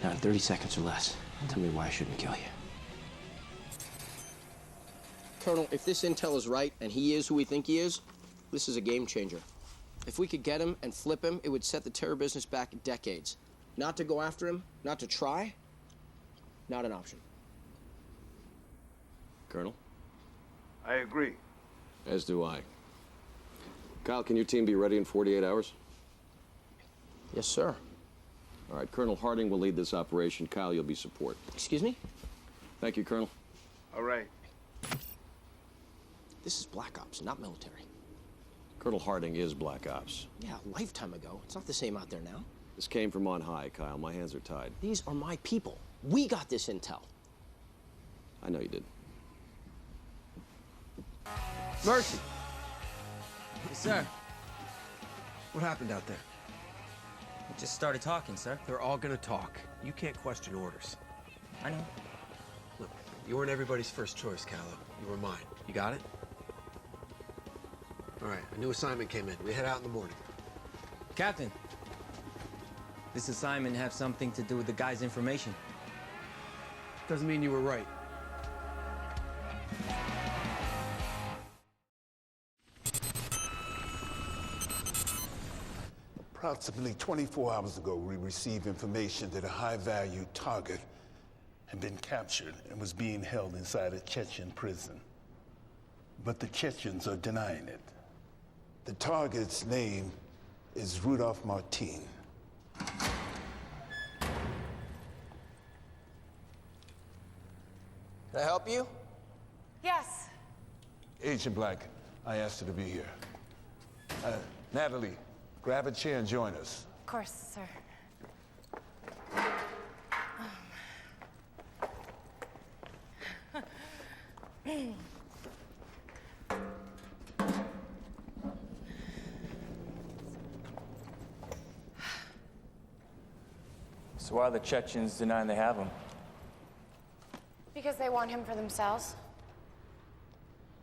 Now, in 30 seconds or less, tell me why I shouldn't kill you. Colonel, if this intel is right, and he is who we think he is, this is a game changer. If we could get him and flip him, it would set the terror business back decades. Not to go after him, not to try, not an option. Colonel? I agree. As do I. Kyle, can your team be ready in 48 hours? Yes, sir. All right, Colonel Harding will lead this operation. Kyle, you'll be support. Excuse me? Thank you, Colonel. All right. This is Black Ops, not military. Colonel Harding is Black Ops. Yeah, a lifetime ago. It's not the same out there now. This came from on high, Kyle. My hands are tied. These are my people. We got this intel. I know you did. Mercy! Yes, sir. What happened out there? We just started talking, sir. They're all gonna talk. You can't question orders. I know. Look, you weren't everybody's first choice, Callow. You were mine. You got it? All right, a new assignment came in. We head out in the morning. Captain, this assignment have something to do with the guy's information. Doesn't mean you were right. Approximately 24 hours ago, we received information that a high-value target had been captured and was being held inside a Chechen prison. But the Chechens are denying it. The target's name is Rudolph Martin. Can I help you? Yes. Agent Black, I asked her to be here. Natalie, grab a chair and join us. Of course, sir. So why are the Chechens denying they have him? Because they want him for themselves.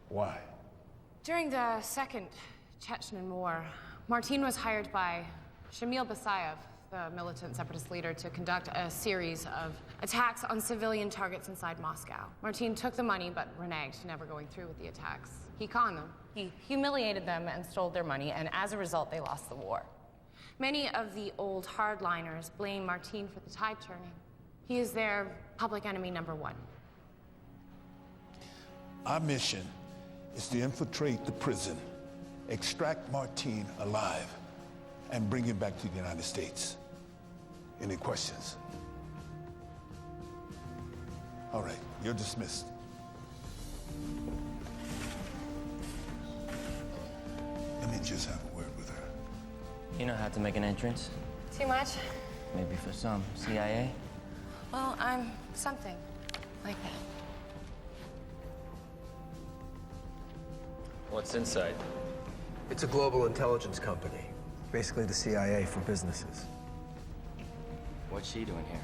Why? During the Second Chechen War, Martin was hired by Shamil Basayev, the militant separatist leader, to conduct a series of attacks on civilian targets inside Moscow. Martin took the money but reneged, never going through with the attacks. He conned them. He humiliated them and stole their money, and as a result, they lost the war. Many of the old hardliners blame Martin for the tide turning. He is their public enemy #1. Our mission is to infiltrate the prison, extract Martin alive, and bring him back to the United States. Any questions? All right, you're dismissed. Let me just have a word with her. You know how to make an entrance? Too much? Maybe for some. CIA? Well, I'm something like that. What's inside? It's a global intelligence company. Basically the CIA for businesses. What's she doing here?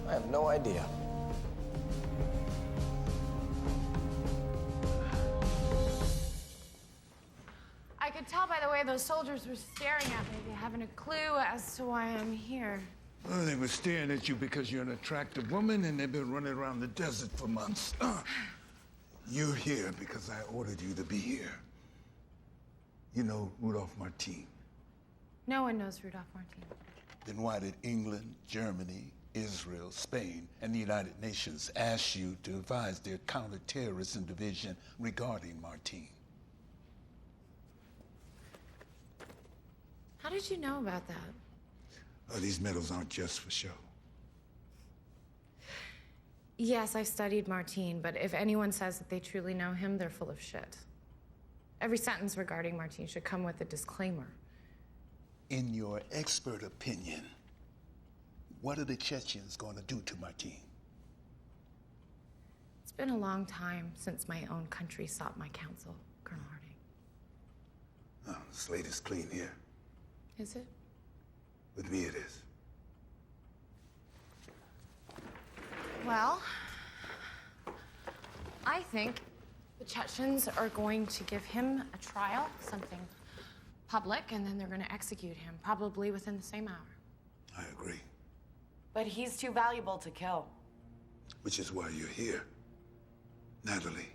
I have no idea. I could tell by the way those soldiers were staring at me, they haven't a clue as to why I'm here. Well, they were staring at you because you're an attractive woman and they've been running around the desert for months. You're here because I ordered you to be here. You know Rudolph Martin. No one knows Rudolph Martin. Then why did England, Germany, Israel, Spain, and the United Nations ask you to advise their counterterrorism division regarding Martin? How did you know about that? These medals aren't just for show. Yes, I've studied Martin, but if anyone says that they truly know him, they're full of shit. Every sentence regarding Martin should come with a disclaimer. In your expert opinion, what are the Chechens going to do to Martin? It's been a long time since my own country sought my counsel, Colonel Harding. Oh, the slate is clean here. Is it? With me it is. Well, I think the Chechens are going to give him a trial, something public, and then they're going to execute him, probably within the same hour. I agree. But he's too valuable to kill. Which is why you're here. Natalie,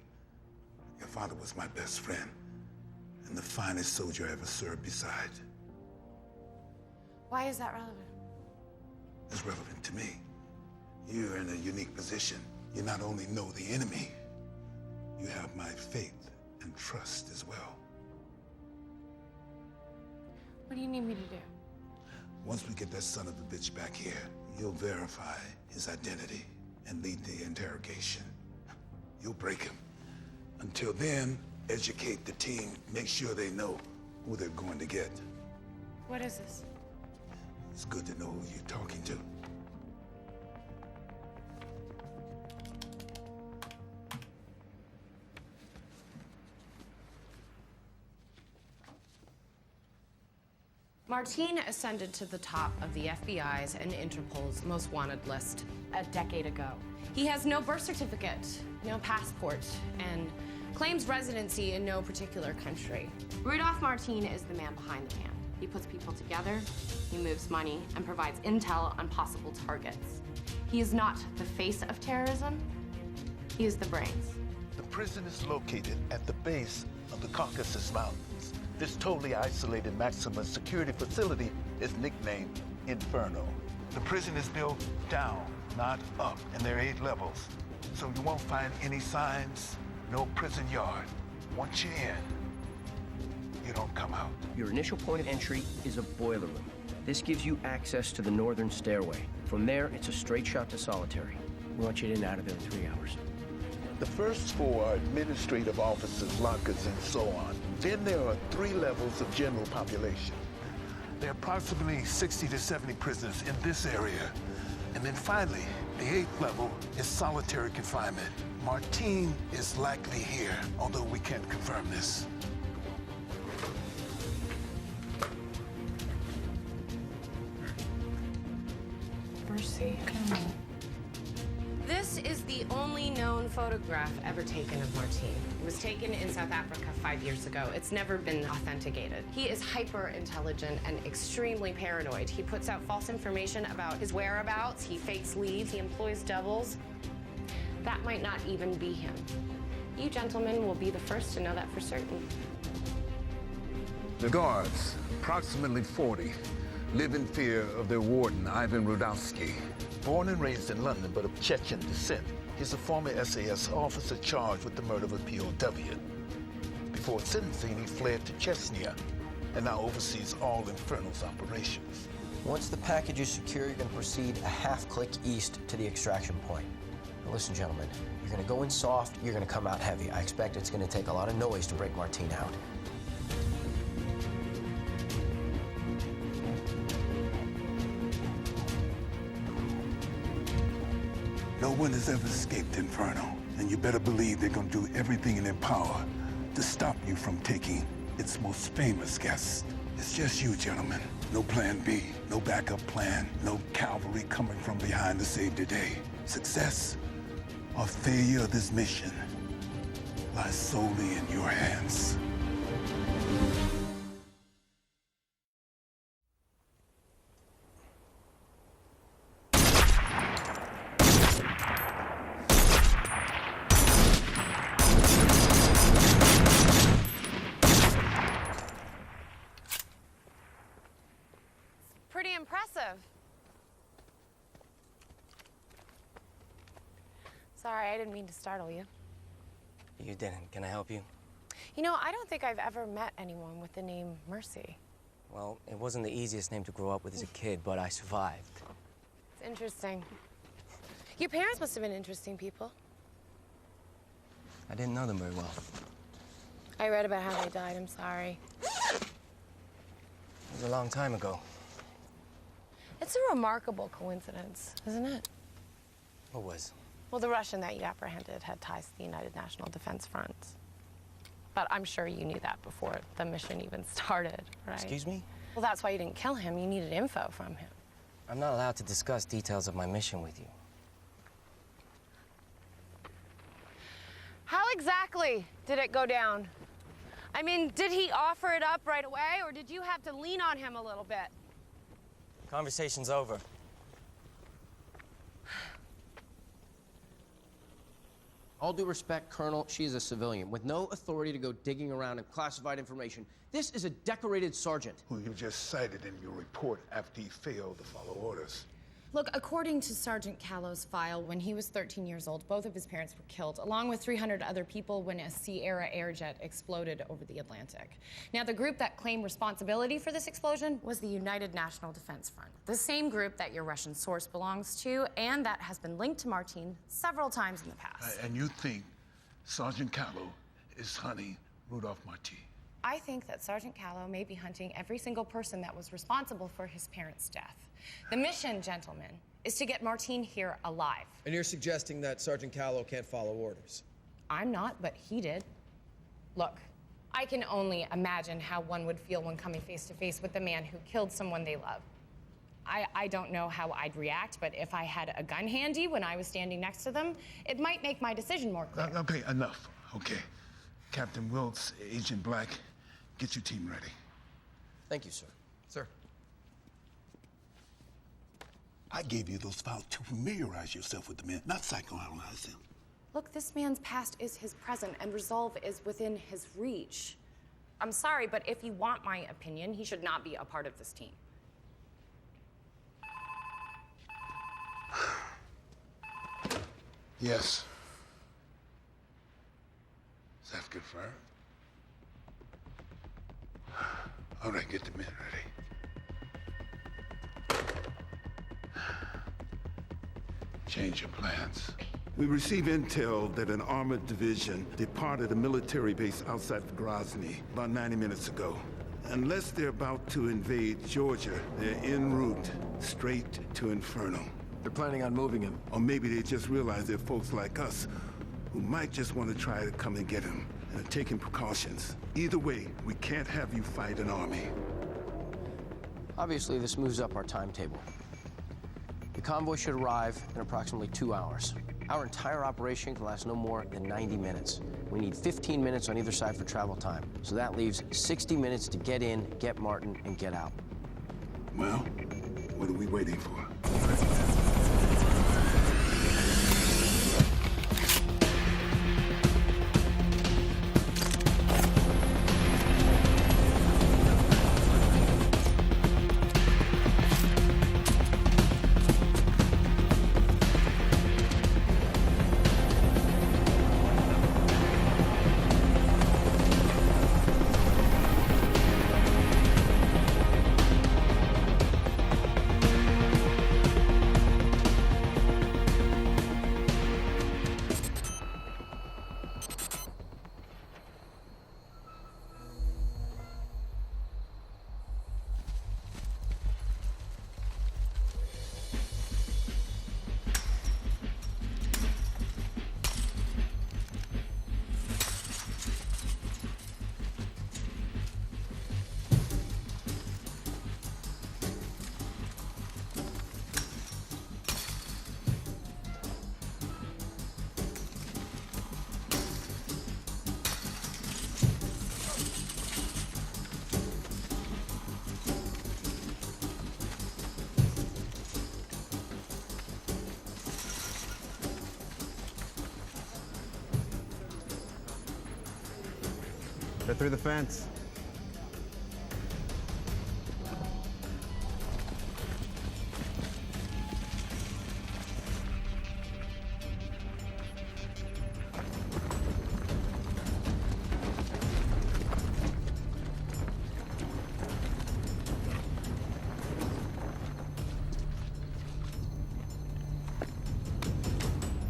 your father was my best friend and the finest soldier I ever served beside. Why is that relevant? It's relevant to me. You're in a unique position. You not only know the enemy, you have my faith and trust as well. What do you need me to do? Once we get that son of a bitch back here, you'll verify his identity and lead the interrogation. You'll break him. Until then, educate the team. Make sure they know who they're going to get. What is this? It's good to know who you're talking to. Martine ascended to the top of the FBI's and Interpol's most wanted list a decade ago. He has no birth certificate, no passport, and claims residency in no particular country. Rudolph Martine is the man behind the plan. He puts people together, he moves money, and provides intel on possible targets. He is not the face of terrorism, he is the brains. The prison is located at the base of the Caucasus Mountains. This totally isolated maximum security facility is nicknamed Inferno. The prison is built down, not up, and there are 8 levels. So you won't find any signs, no prison yard. Once you're in, you don't come out. Your initial point of entry is a boiler room. This gives you access to the northern stairway. From there, it's a straight shot to solitary. We want you in and out of there in 3 hours. The first 4 are administrative offices, lockers, and so on. Then there are 3 levels of general population. There are approximately 60 to 70 prisoners in this area. And then finally, the 8th level is solitary confinement. Martine is likely here, although we can't confirm this. Mercy, come on. This is the only known photograph ever taken of Martine. It was taken in South Africa 5 years ago. It's never been authenticated. He is hyper-intelligent and extremely paranoid. He puts out false information about his whereabouts. He fakes leads. He employs doubles. That might not even be him. You gentlemen will be the first to know that for certain. The guards, approximately 40, live in fear of their warden, Ivan Rudowski. Born and raised in London, but of Chechen descent, he's a former SAS officer charged with the murder of a POW. Before sentencing, he fled to Chechnya and now oversees all Inferno's operations. Once the package is secure, you're going to proceed a half-click east to the extraction point. Now listen, gentlemen, you're going to go in soft, you're going to come out heavy. I expect it's going to take a lot of noise to break Martine out. No one has ever escaped Inferno, and you better believe they're gonna do everything in their power to stop you from taking its most famous guest. It's just you, gentlemen. No plan B, no backup plan, no cavalry coming from behind to save the day. Success or failure of this mission lies solely in your hands. Pretty impressive. Sorry, I didn't mean to startle you. You didn't. Can I help you? You know, I don't think I've ever met anyone with the name Mercy. Well, it wasn't the easiest name to grow up with as a kid, but I survived. It's interesting. Your parents must have been interesting people. I didn't know them very well. I read about how they died. I'm sorry. It was a long time ago. It's a remarkable coincidence, isn't it? What was? Well, the Russian that you apprehended had ties to the United National Defense Front. But I'm sure you knew that before the mission even started, right? Excuse me? Well, that's why you didn't kill him. You needed info from him. I'm not allowed to discuss details of my mission with you. How exactly did it go down? I mean, did he offer it up right away, or did you have to lean on him a little bit? Conversation's over. All due respect, Colonel, she is a civilian with no authority to go digging around in classified information. This is a decorated sergeant. Who you just cited in your report after he failed to follow orders. Look, according to Sergeant Callow's file, when he was 13 years old, both of his parents were killed, along with 300 other people when a Sierra Airjet exploded over the Atlantic. Now, the group that claimed responsibility for this explosion was the United National Defense Front, the same group that your Russian source belongs to, and that has been linked to Martin several times in the past. And you think Sergeant Callow is hunting Rudolph Marti? I think that Sergeant Callow may be hunting every single person that was responsible for his parents' death. The mission, gentlemen, is to get Martin here alive. And you're suggesting that Sergeant Callow can't follow orders? I'm not, but he did. Look, I can only imagine how one would feel when coming face to face with the man who killed someone they love. I don't know how I'd react, but if I had a gun handy when I was standing next to them, it might make my decision more clear. Okay, enough. Okay. Captain Wilkes, Agent Black, get your team ready. Thank you, sir. Sir. I gave you those files to familiarize yourself with the man, not psychoanalyze him. Look, this man's past is his present, and resolve is within his reach. I'm sorry, but if you want my opinion, he should not be a part of this team. Yes. Is that confirmed? All right, get the men ready. Change your plans. We received intel that an armored division departed a military base outside of Grozny about 90 minutes ago. Unless they're about to invade Georgia, they're en route straight to Inferno. They're planning on moving him. Or maybe they just realize there are folks like us who might just want to try to come and get him and are taking precautions. Either way, we can't have you fight an army. Obviously, this moves up our timetable. The convoy should arrive in approximately 2 hours. Our entire operation can last no more than 90 minutes. We need 15 minutes on either side for travel time. So that leaves 60 minutes to get in, get Martin, and get out. Well, what are we waiting for? They're through the fence.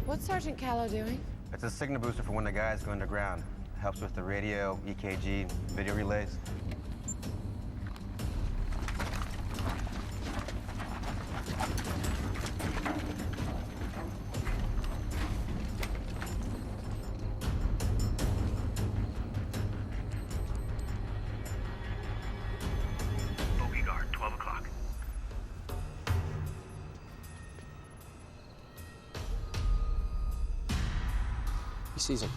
What's Sergeant Callow doing? It's a signal booster for when the guys go underground. Helps with the radio, EKG, video relays. Bogey guard, 12 o'clock. He sees him.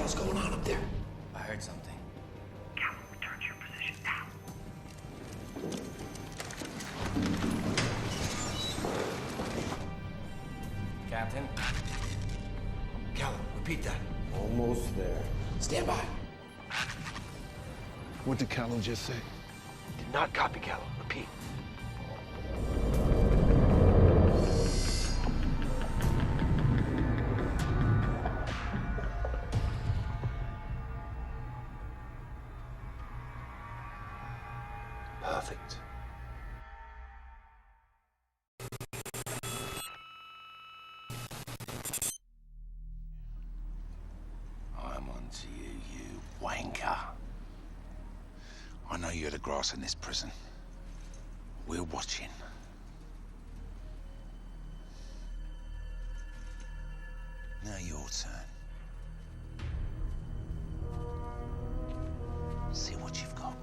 hell's going on up there? I heard something. Cal, return to your position now. Captain? Callum, repeat that. Almost there. Stand by. What did Callum just say? Did not copy, Callum. Repeat. Perfect. I'm on to you, you wanker. I know you're the grass in this prison. We're watching. Now your turn. See what you've got.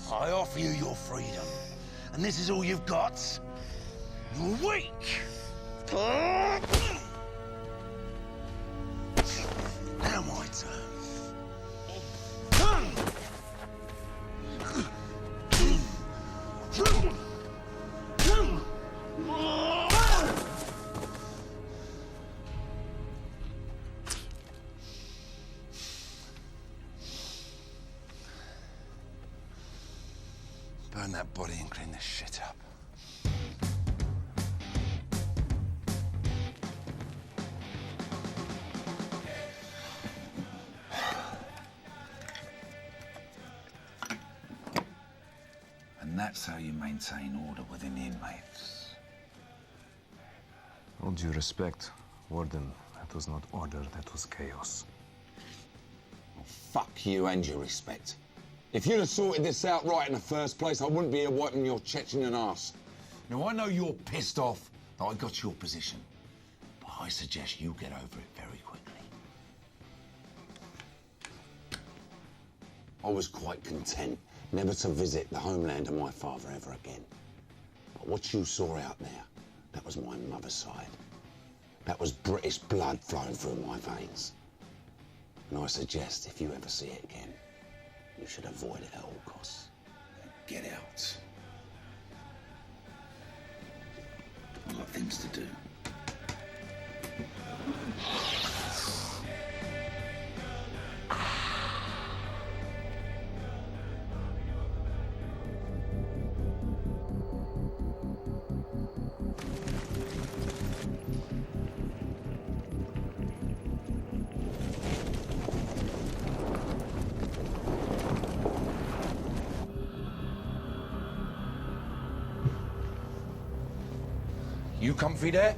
I offer you your freedom, and this is all you've got. You're weak. Now my turn. Burn that body and clean this shit up. And that's how you maintain order within the inmates. All due respect, Warden, that was not order, that was chaos. Well, fuck you and your respect. If you'd have sorted this out right in the first place, I wouldn't be here wiping your Chechen ass. Now, I know you're pissed off that I got your position, but I suggest you get over it very quickly. I was quite content never to visit the homeland of my father ever again. But what you saw out there, that was my mother's side. That was British blood flowing through my veins. And I suggest if you ever see it again, you should avoid it at all costs. Get out. I've got things to do. You comfy there?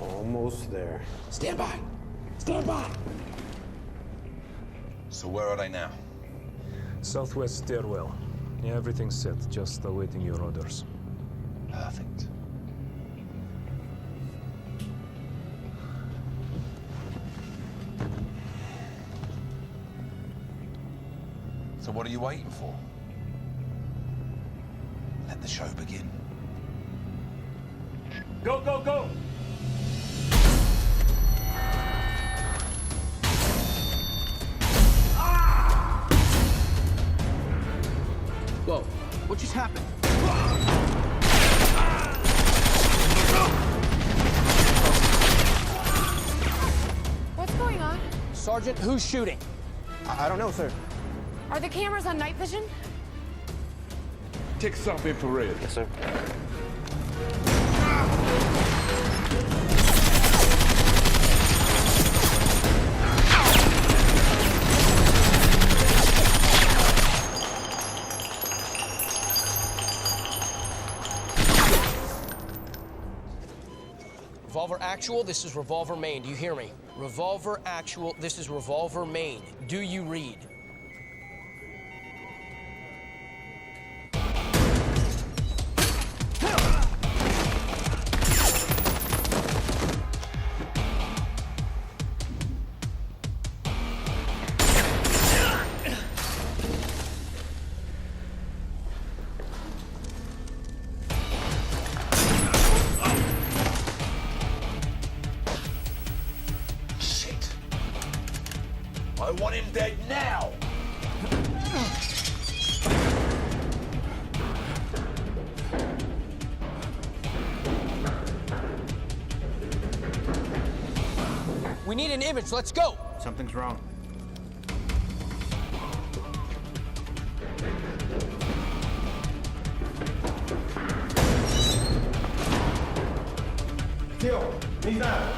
Almost there. Stand by. Stand by. So where are they now? Southwest stairwell. Yeah, everything's set, just awaiting your orders. Perfect. So what are you waiting for? Let the show begin. Go, go, go! Whoa, what just happened? What's going on? Sergeant, who's shooting? I don't know, sir. Are the cameras on night vision? Take us off infrared. Yes, sir. Revolver Actual, this is Revolver Main. Do you hear me? Revolver Actual, this is Revolver Main. Do you read? I want him dead now! We need an image. Let's go. Something's wrong. Kill. He's out.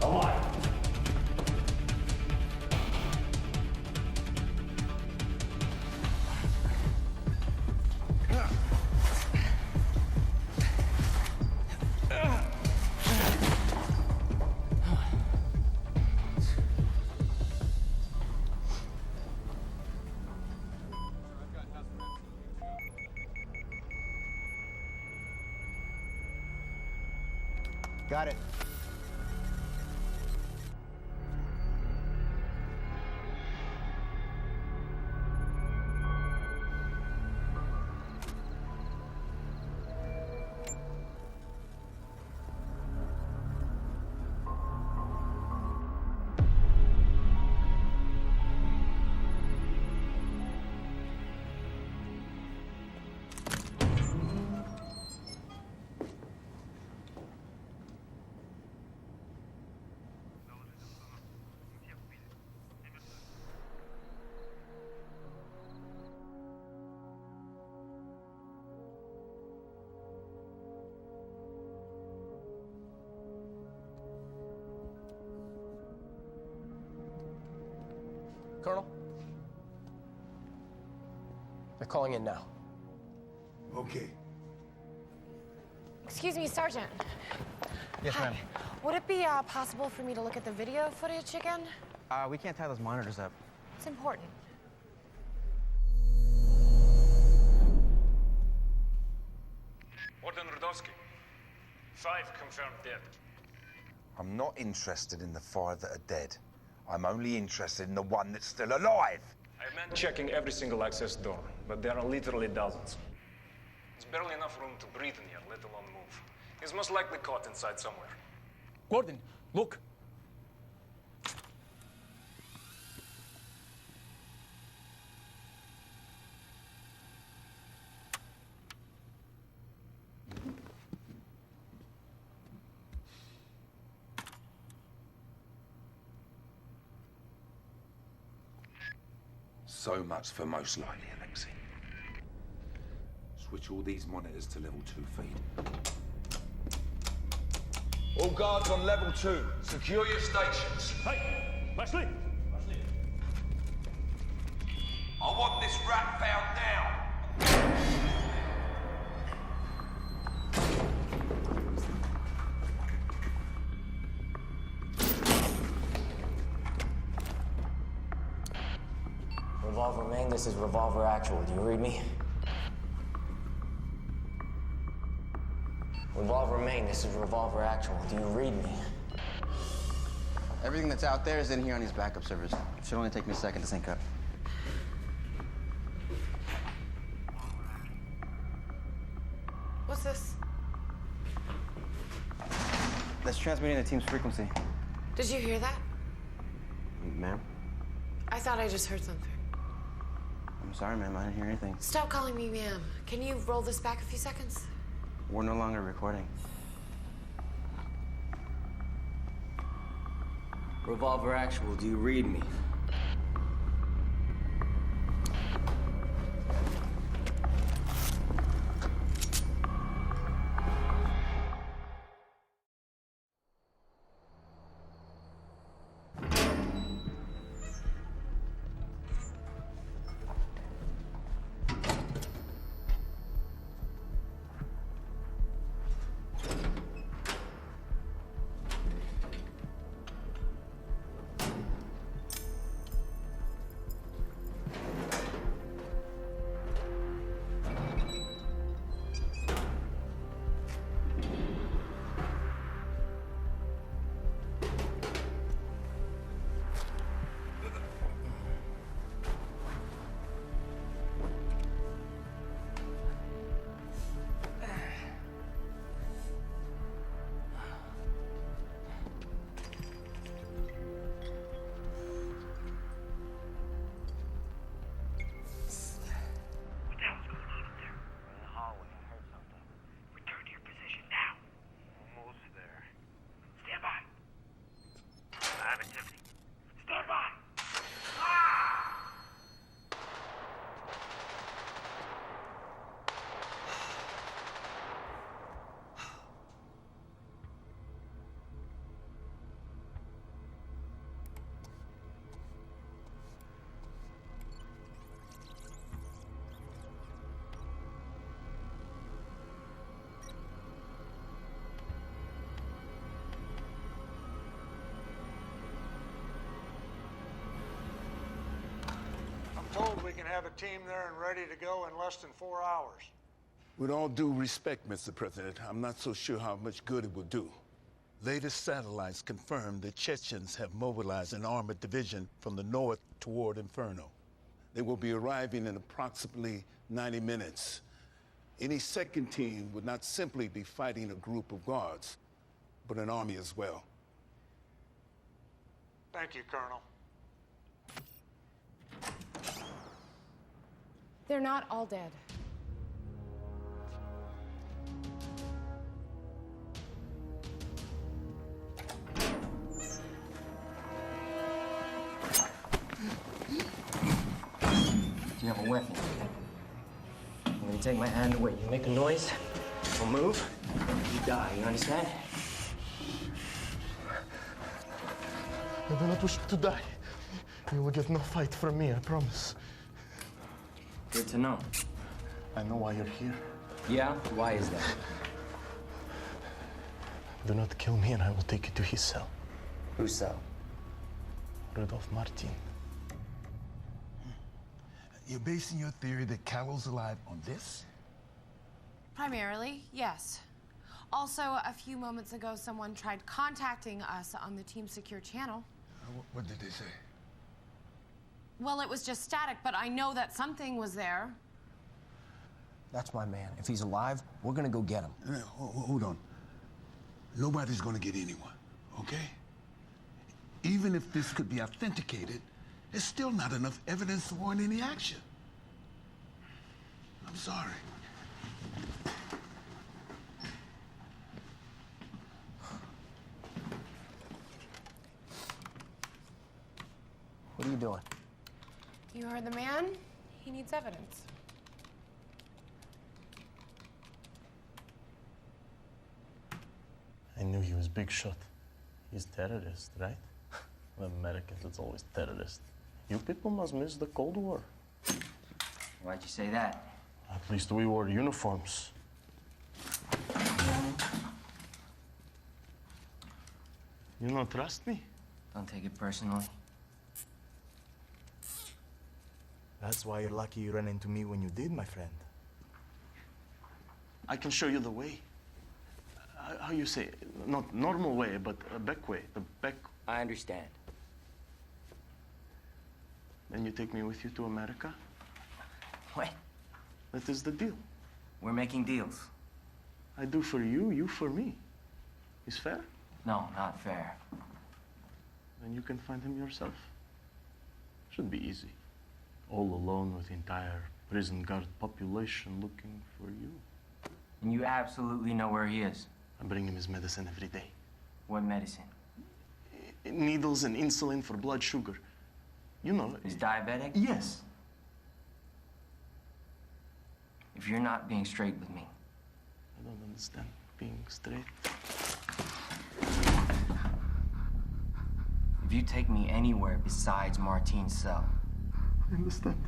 Alive. Got it. Colonel? They're calling in now. Okay. Excuse me, Sergeant. Yes, Hi. ma'am. Would it be possible for me to look at the video footage again? We can't tie those monitors up. It's important. Warden Rudowski. 5 confirmed dead. I'm not interested in the 5 that are dead. I'm only interested in the one that's still alive. I have men checking every single access door, but there are literally dozens. There's barely enough room to breathe in here, let alone move. He's most likely caught inside somewhere. Gordon, look. So much for most likely, Alexei. Switch all these monitors to level 2 feed. All guards on level 2. Secure your stations. Hey, Leslie! I want this rat found now. Revolver main, this is Revolver Actual. Do you read me? Revolver main, this is Revolver Actual. Do you read me? Everything that's out there is in here on these backup servers. Should only take me a second to sync up. What's this? That's transmitting the team's frequency. Did you hear that? Ma'am? I thought I just heard something. I'm sorry, ma'am. I didn't hear anything. Stop calling me ma'am. Can you roll this back a few seconds? We're no longer recording. Revolver Actual, do you read me? can have a team there and ready to go in less than 4 hours. With all due respect, Mr. President, I'm not so sure how much good it will do. Latest satellites confirm the Chechens have mobilized an armored division from the north toward Inferno. They will be arriving in approximately 90 minutes. Any second team would not simply be fighting a group of guards, but an army as well. Thank you, Colonel. They're not all dead. Do you have a weapon? I'm gonna take my hand away. You make a noise, I'll move, you die, you understand? I do not wish to die. You will get no fight from me, I promise. Good to know. I know why you're here. Yeah? Why is that? Do not kill me and I will take you to his cell. Whose cell? Rudolph Martin. You're basing your theory that Callow's alive on this? Primarily, yes. Also, a few moments ago, someone tried contacting us on the Team Secure channel. What did they say? Well, it was just static, but I know that something was there. That's my man. If he's alive, we're gonna go get him. Hold on. Nobody's gonna get anyone, okay? Even if this could be authenticated, there's still not enough evidence to warrant any action. I'm sorry. What are you doing? You heard the man? He needs evidence. I knew he was big shot. He's terrorist, right? The Americans, it's always terrorist. You people must miss the Cold War. Why'd you say that? At least we wore uniforms. You don't trust me? Don't take it personally. That's why you're lucky you ran into me when you did, my friend. I can show you the way. How you say it? Not normal way, but a back way. The back. I understand. Then you take me with you to America? What? That is the deal. We're making deals. I do for you, you for me. Is fair? No, not fair. Then you can find him yourself. Should be easy. All alone with the entire prison guard population looking for you. And you absolutely know where he is? I bring him his medicine every day. What medicine? Needles and insulin for blood sugar. You know. He's diabetic? Yes. If you're not being straight with me. I don't understand being straight. If you take me anywhere besides Martin's cell. I understand.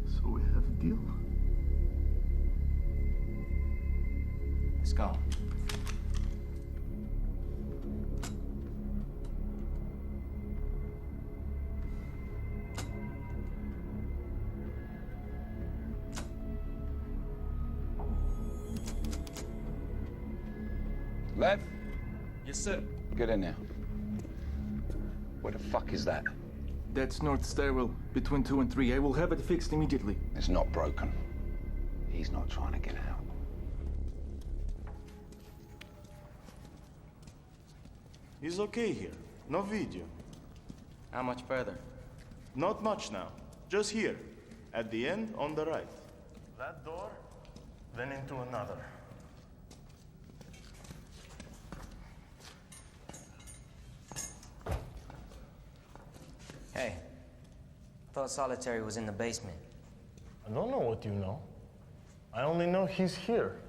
So we have a deal? Let's go. Lev? Yes, sir. Get in there. Where the fuck is that? That's north stairwell, between 2 and 3. I will have it fixed immediately. It's not broken. He's not trying to get out. He's okay here. No video. How much further? Not much now. Just here. At the end, on the right. That door, then into another. Hey, I thought Solitary was in the basement. I don't know what you know. I only know he's here.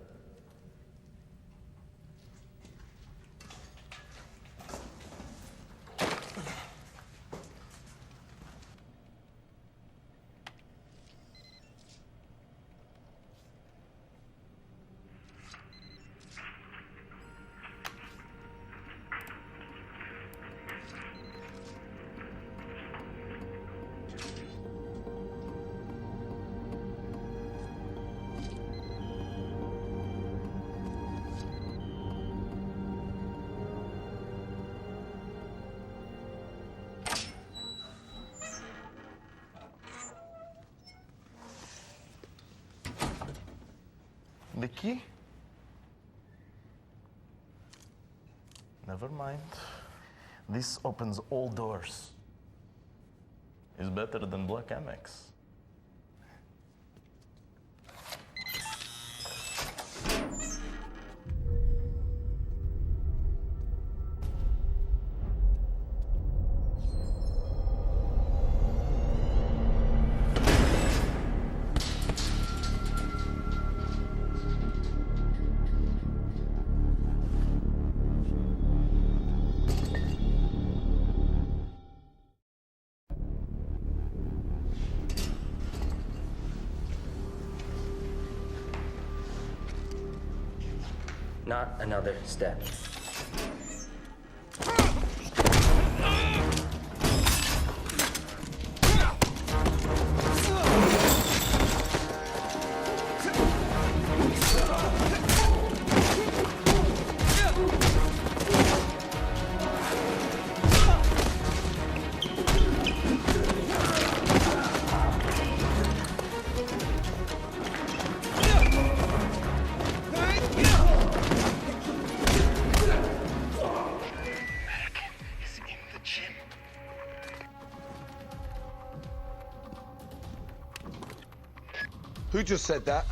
key? Never mind. This opens all doors. It's better than Black MX. Not another step. Who just said that?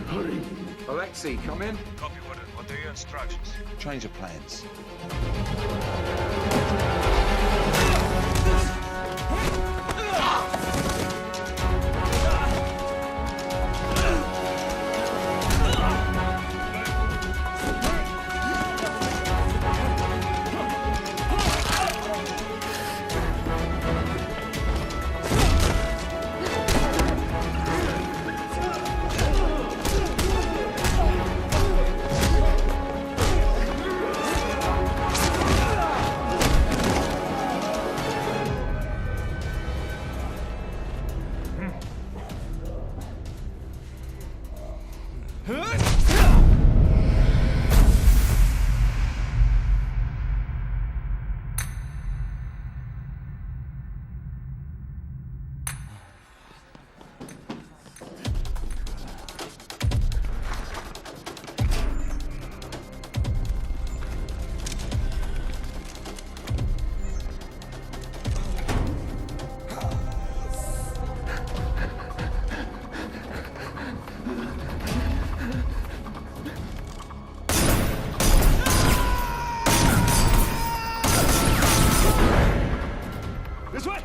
Hurry. Alexei, come in. Copy, what are your instructions? Change of plans. This way!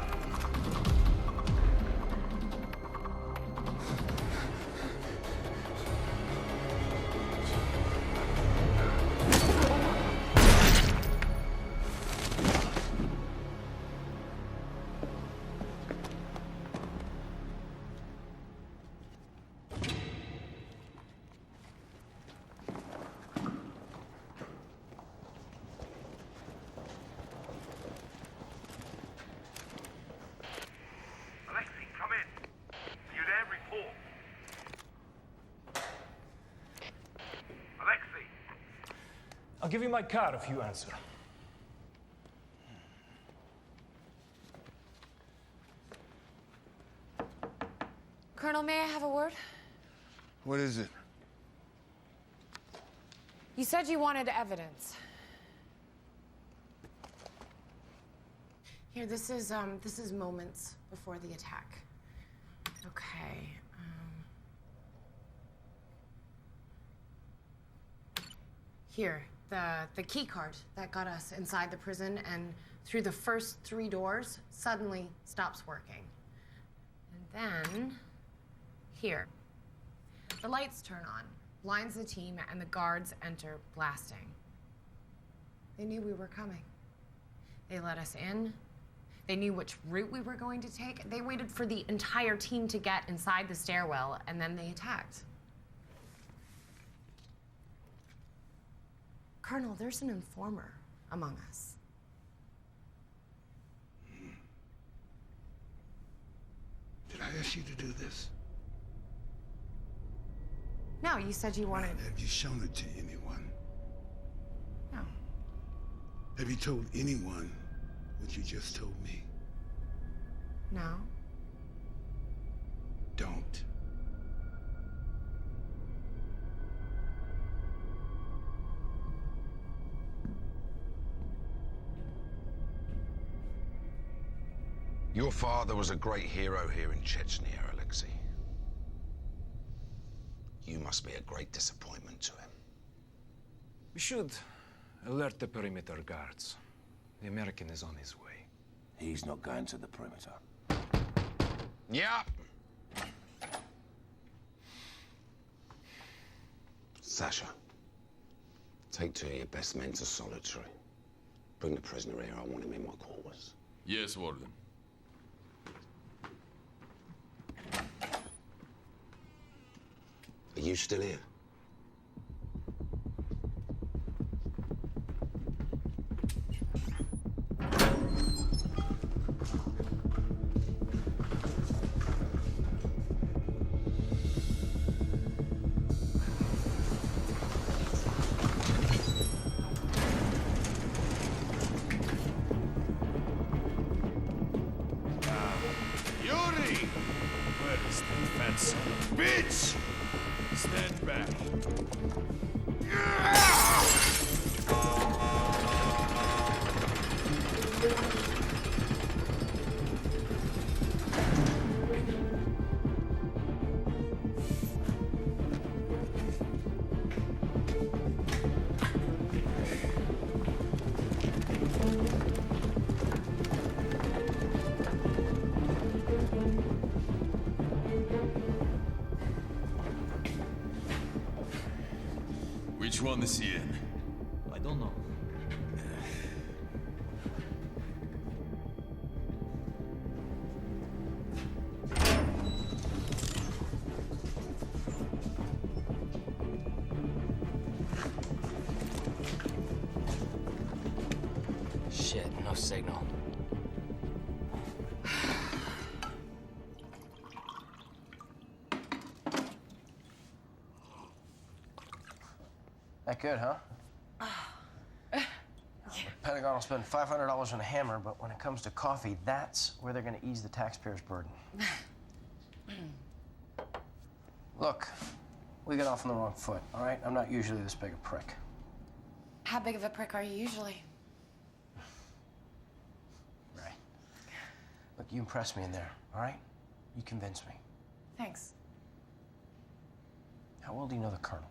I'll give you my card if you answer. Colonel, may I have a word? What is it? You said you wanted evidence. Here, this is moments before the attack. Okay. Here, the key card that got us inside the prison and through the first 3 doors suddenly stops working. And then, here, the lights turn on, blinds the team, and the guards enter blasting. They knew we were coming. They let us in. They knew which route we were going to take. They waited for the entire team to get inside the stairwell, and then they attacked. Colonel, there's an informer among us. Did I ask you to do this? No, you said you wanted... Have you shown it to anyone? Have you told anyone what you just told me? No. Don't. Your father was a great hero here in Chechnya, Alexei. You must be a great disappointment to him. We should alert the perimeter guards. The American is on his way. He's not going to the perimeter. Yeah. Sasha, take 2 of your best men to solitary. Bring the prisoner here. I want him in my quarters. Yes, Warden. Are you still here? Yuri! Where is the fence? Bitch! Stand back. Which one is he in? I don't know. Shit, no signal. That good, huh? Pentagon will spend $500 on a hammer, but when it comes to coffee, that's where they're gonna ease the taxpayers' burden. Look, we got off on the wrong foot, all right? I'm not usually this big a prick. How big of a prick are you usually? Right. Look, you impressed me in there, all right? You convinced me. Thanks. How well do you know the Colonel?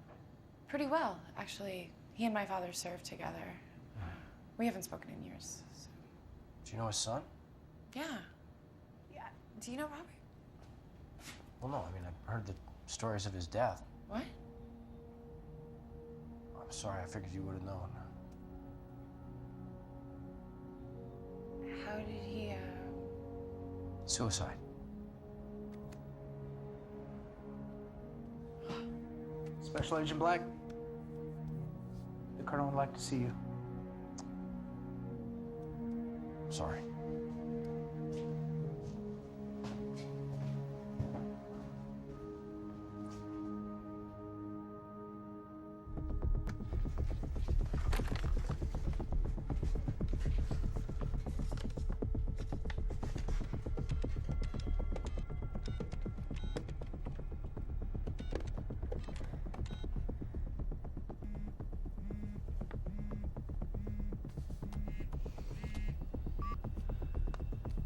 Pretty well, actually. He and my father served together. We haven't spoken in years. So. Do you know his son? Yeah. Yeah. Do you know Robert? Well, no, I mean, I've heard the stories of his death. What? I'm sorry, I figured you would have known. How did he, Suicide. Special Agent Black, the Colonel would like to see you. Sorry.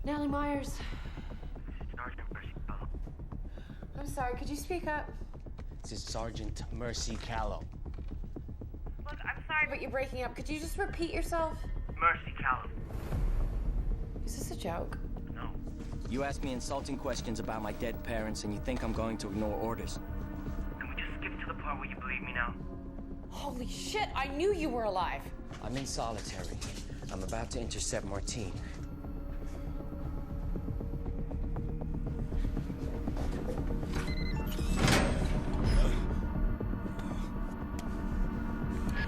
Nellie Myers. Sergeant Percy Callow. I'm sorry, could you speak up? This is Sergeant Mercy Callow. Look, I'm sorry, but you're breaking up. Could you just repeat yourself? Mercy Callow. Is this a joke? No. You ask me insulting questions about my dead parents, and you think I'm going to ignore orders. Can we just skip to the part where you believe me now? Holy shit, I knew you were alive. I'm in solitary. I'm about to intercept Martine.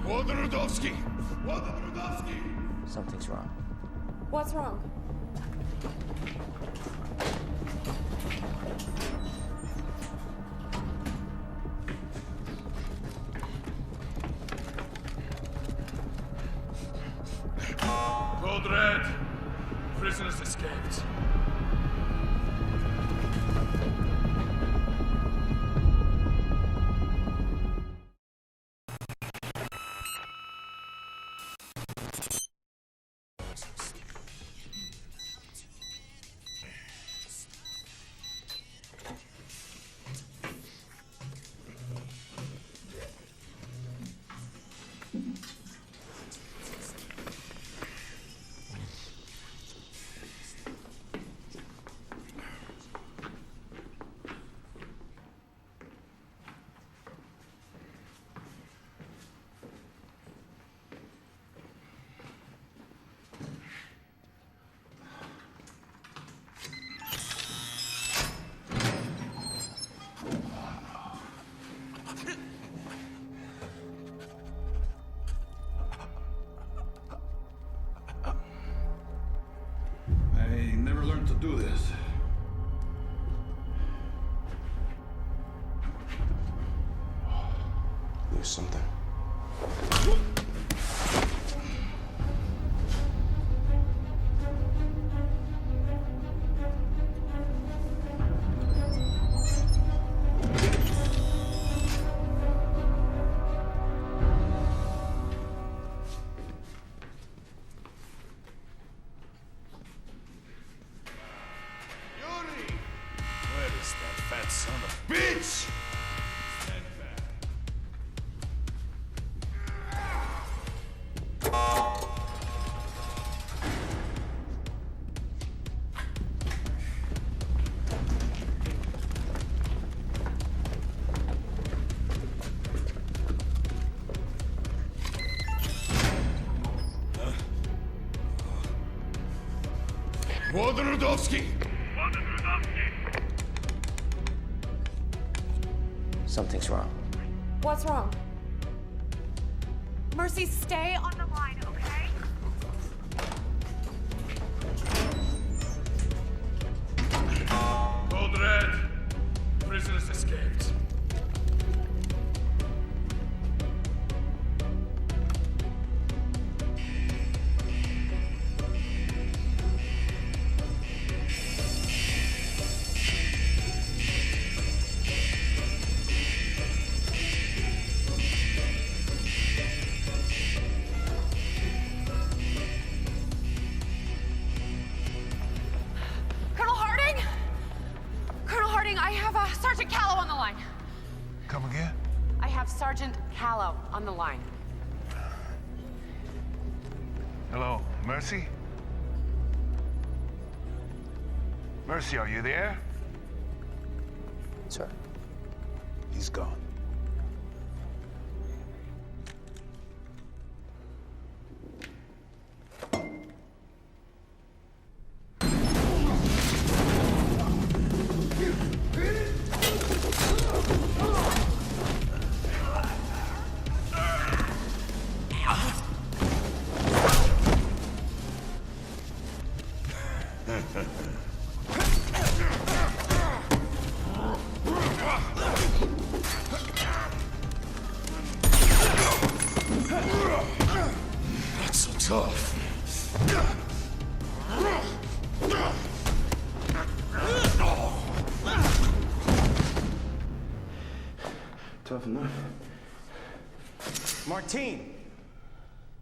Warden Rudovsky! Warden Rudovsky! Something's wrong. What's wrong? Code Red. Prisoners escaped. I never learned to do this. Lose something. Where is that fat son of a bitch? Stand back. Wodorowski! Something's wrong. What's wrong? Mercy, stay on the line, okay? Code Red. Prisoners escaped. Colonel Harding? Colonel Harding, I have Sergeant Callow on the line. Come again? I have Sergeant Callow on the line. Hello, Mercy? Mercy, are you there? Sir. He's gone. Not so tough. Tough enough. Martine!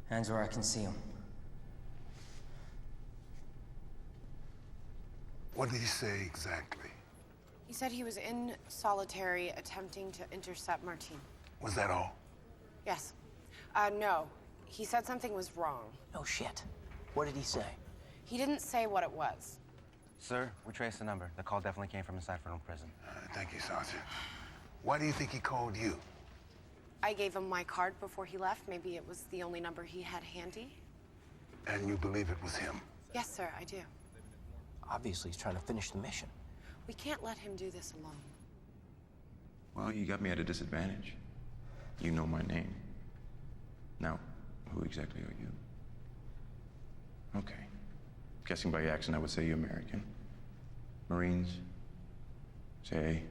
Hands where I can see him. What did he say exactly? He said he was in solitary attempting to intercept Martine. Was that all? Yes. No. He said something was wrong. No shit. What did he say? He didn't say what it was. Sir, we traced the number. The call definitely came from inside Fernal Prison. Thank you, Sergeant. Why do you think he called you? I gave him my card before he left. Maybe it was the only number he had handy. And you believe it was him? Yes, sir, I do. Obviously, he's trying to finish the mission. We can't let him do this alone. Well, you got me at a disadvantage. You know my name. Now, who exactly are you? Okay. Guessing by your accent, I would say you're American. Marines? CIA?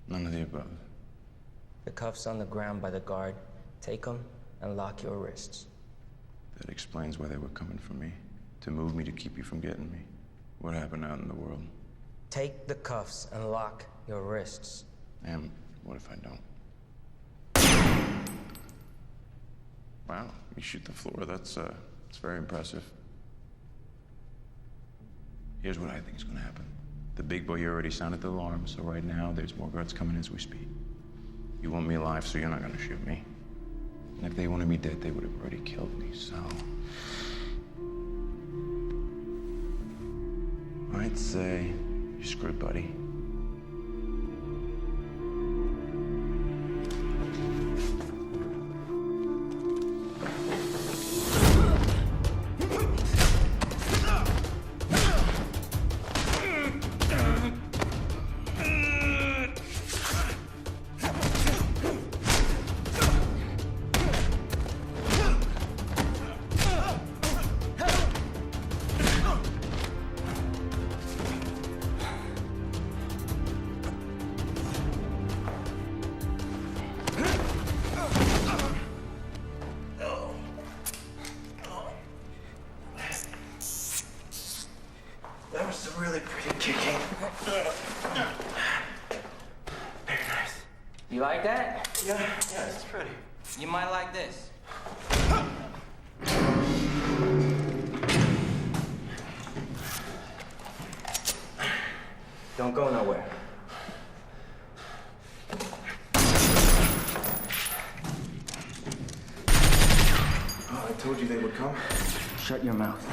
None of the above. The cuffs on the ground by the guard. Take them and lock your wrists. That explains why they were coming for me. To move me to keep you from getting me. What happened out in the world? Take the cuffs and lock your wrists. And what if I don't? Wow, you shoot the floor. That's very impressive. Here's what I think is gonna happen. The big boy already sounded the alarm, so right now there's more guards coming as we speak. You want me alive, so you're not gonna shoot me. And if they wanted me dead, they would have already killed me, so... I'd say you're screwed, buddy. That was a really pretty kicking. Very nice. You like that? Yeah, it's pretty. You might like this. Don't go nowhere. Oh, I told you they would come. Shut your mouth.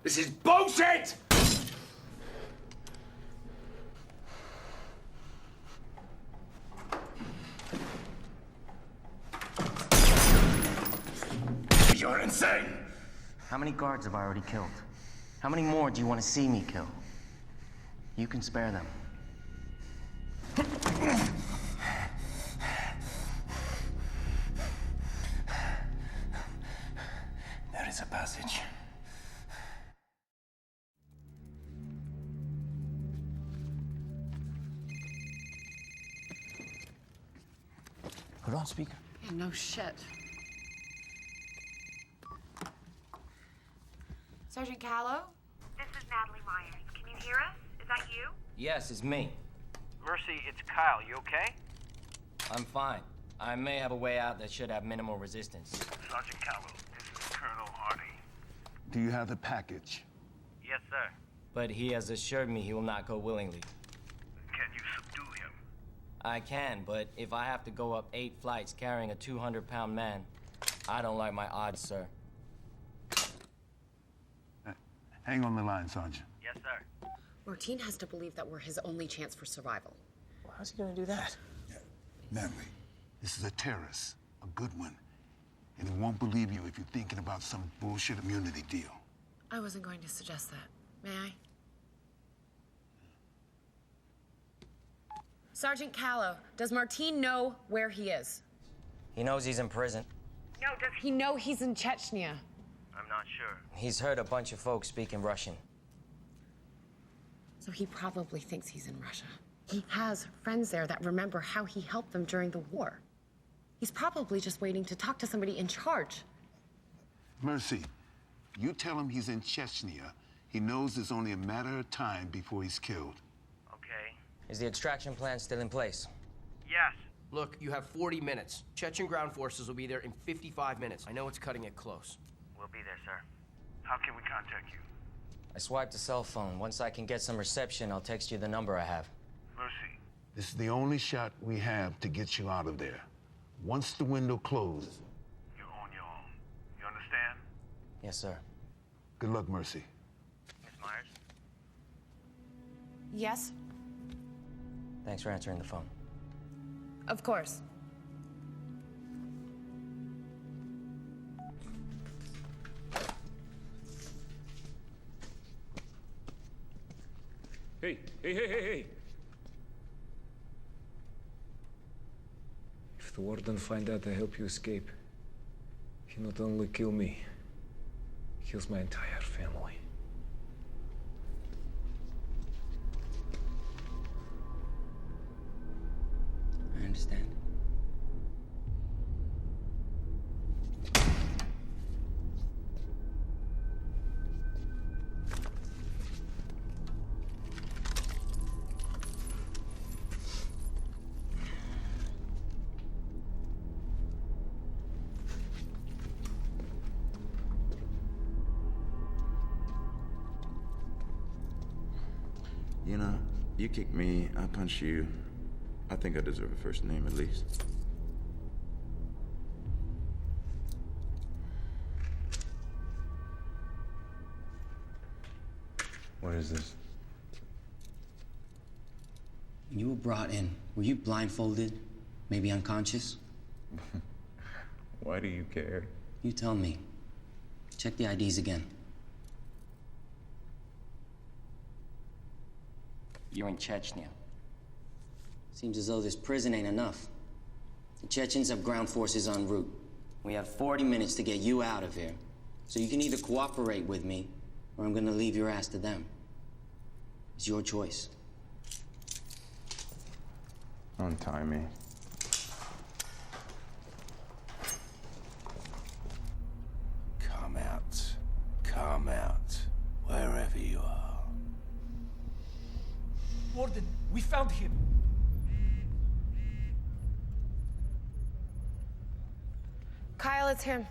This is bullshit! You're insane! How many guards have I already killed? How many more do you want to see me kill? You can spare them. There is a passage. Put it on speaker. Yeah, no shit. Sergeant Callow? This is Natalie Myers. Can you hear us? Is that you? Yes, it's me. Mercy, it's Kyle. You okay? I'm fine. I may have a way out that should have minimal resistance. Sergeant Callow, this is Colonel Hardy. Do you have the package? Yes, sir. But he has assured me he will not go willingly. Can you subdue him? I can, but if I have to go up 8 flights carrying a 200-pound man, I don't like my odds, sir. Hang on the line, Sergeant. Yes, sir. Martin has to believe that we're his only chance for survival. Well, how's he gonna do that? Natalie, this is a terrorist, a good one. And he won't believe you if you're thinking about some bullshit immunity deal. I wasn't going to suggest that. May I? Sergeant Callow, does Martin know where he is? He knows he's in prison. No, does he know he's in Chechnya? I'm not sure. He's heard a bunch of folks speaking Russian. So he probably thinks he's in Russia. He has friends there that remember how he helped them during the war. He's probably just waiting to talk to somebody in charge. Mercy, you tell him he's in Chechnya. He knows it's only a matter of time before he's killed. Okay. Is the extraction plan still in place? Yes. Look, you have 40 minutes. Chechen ground forces will be there in 55 minutes. I know it's cutting it close. We'll be there, sir. How can we contact you? I swiped a cell phone. Once I can get some reception, I'll text you the number I have. Mercy. This is the only shot we have to get you out of there. Once the window closes. You're on your own. You understand? Yes, sir. Good luck, Mercy. Miss Myers? Yes? Thanks for answering the phone. Of course. Hey. If the warden find out I help you escape, he not only kill me, he kills my entire family. understand? You know, you kick me, I punch you. I think I deserve a first name at least. What is this? When you were brought in, were you blindfolded? Maybe unconscious? Why do you care? You tell me. Check the IDs again. You're in Chechnya. Seems as though this prison ain't enough. The Chechens have ground forces en route. We have 40 minutes to get you out of here. So you can either cooperate with me, or I'm gonna leave your ass to them. It's your choice. Untie me. Come out. Come out. Wherever you are. Warden, we found him. Kyle, it's him.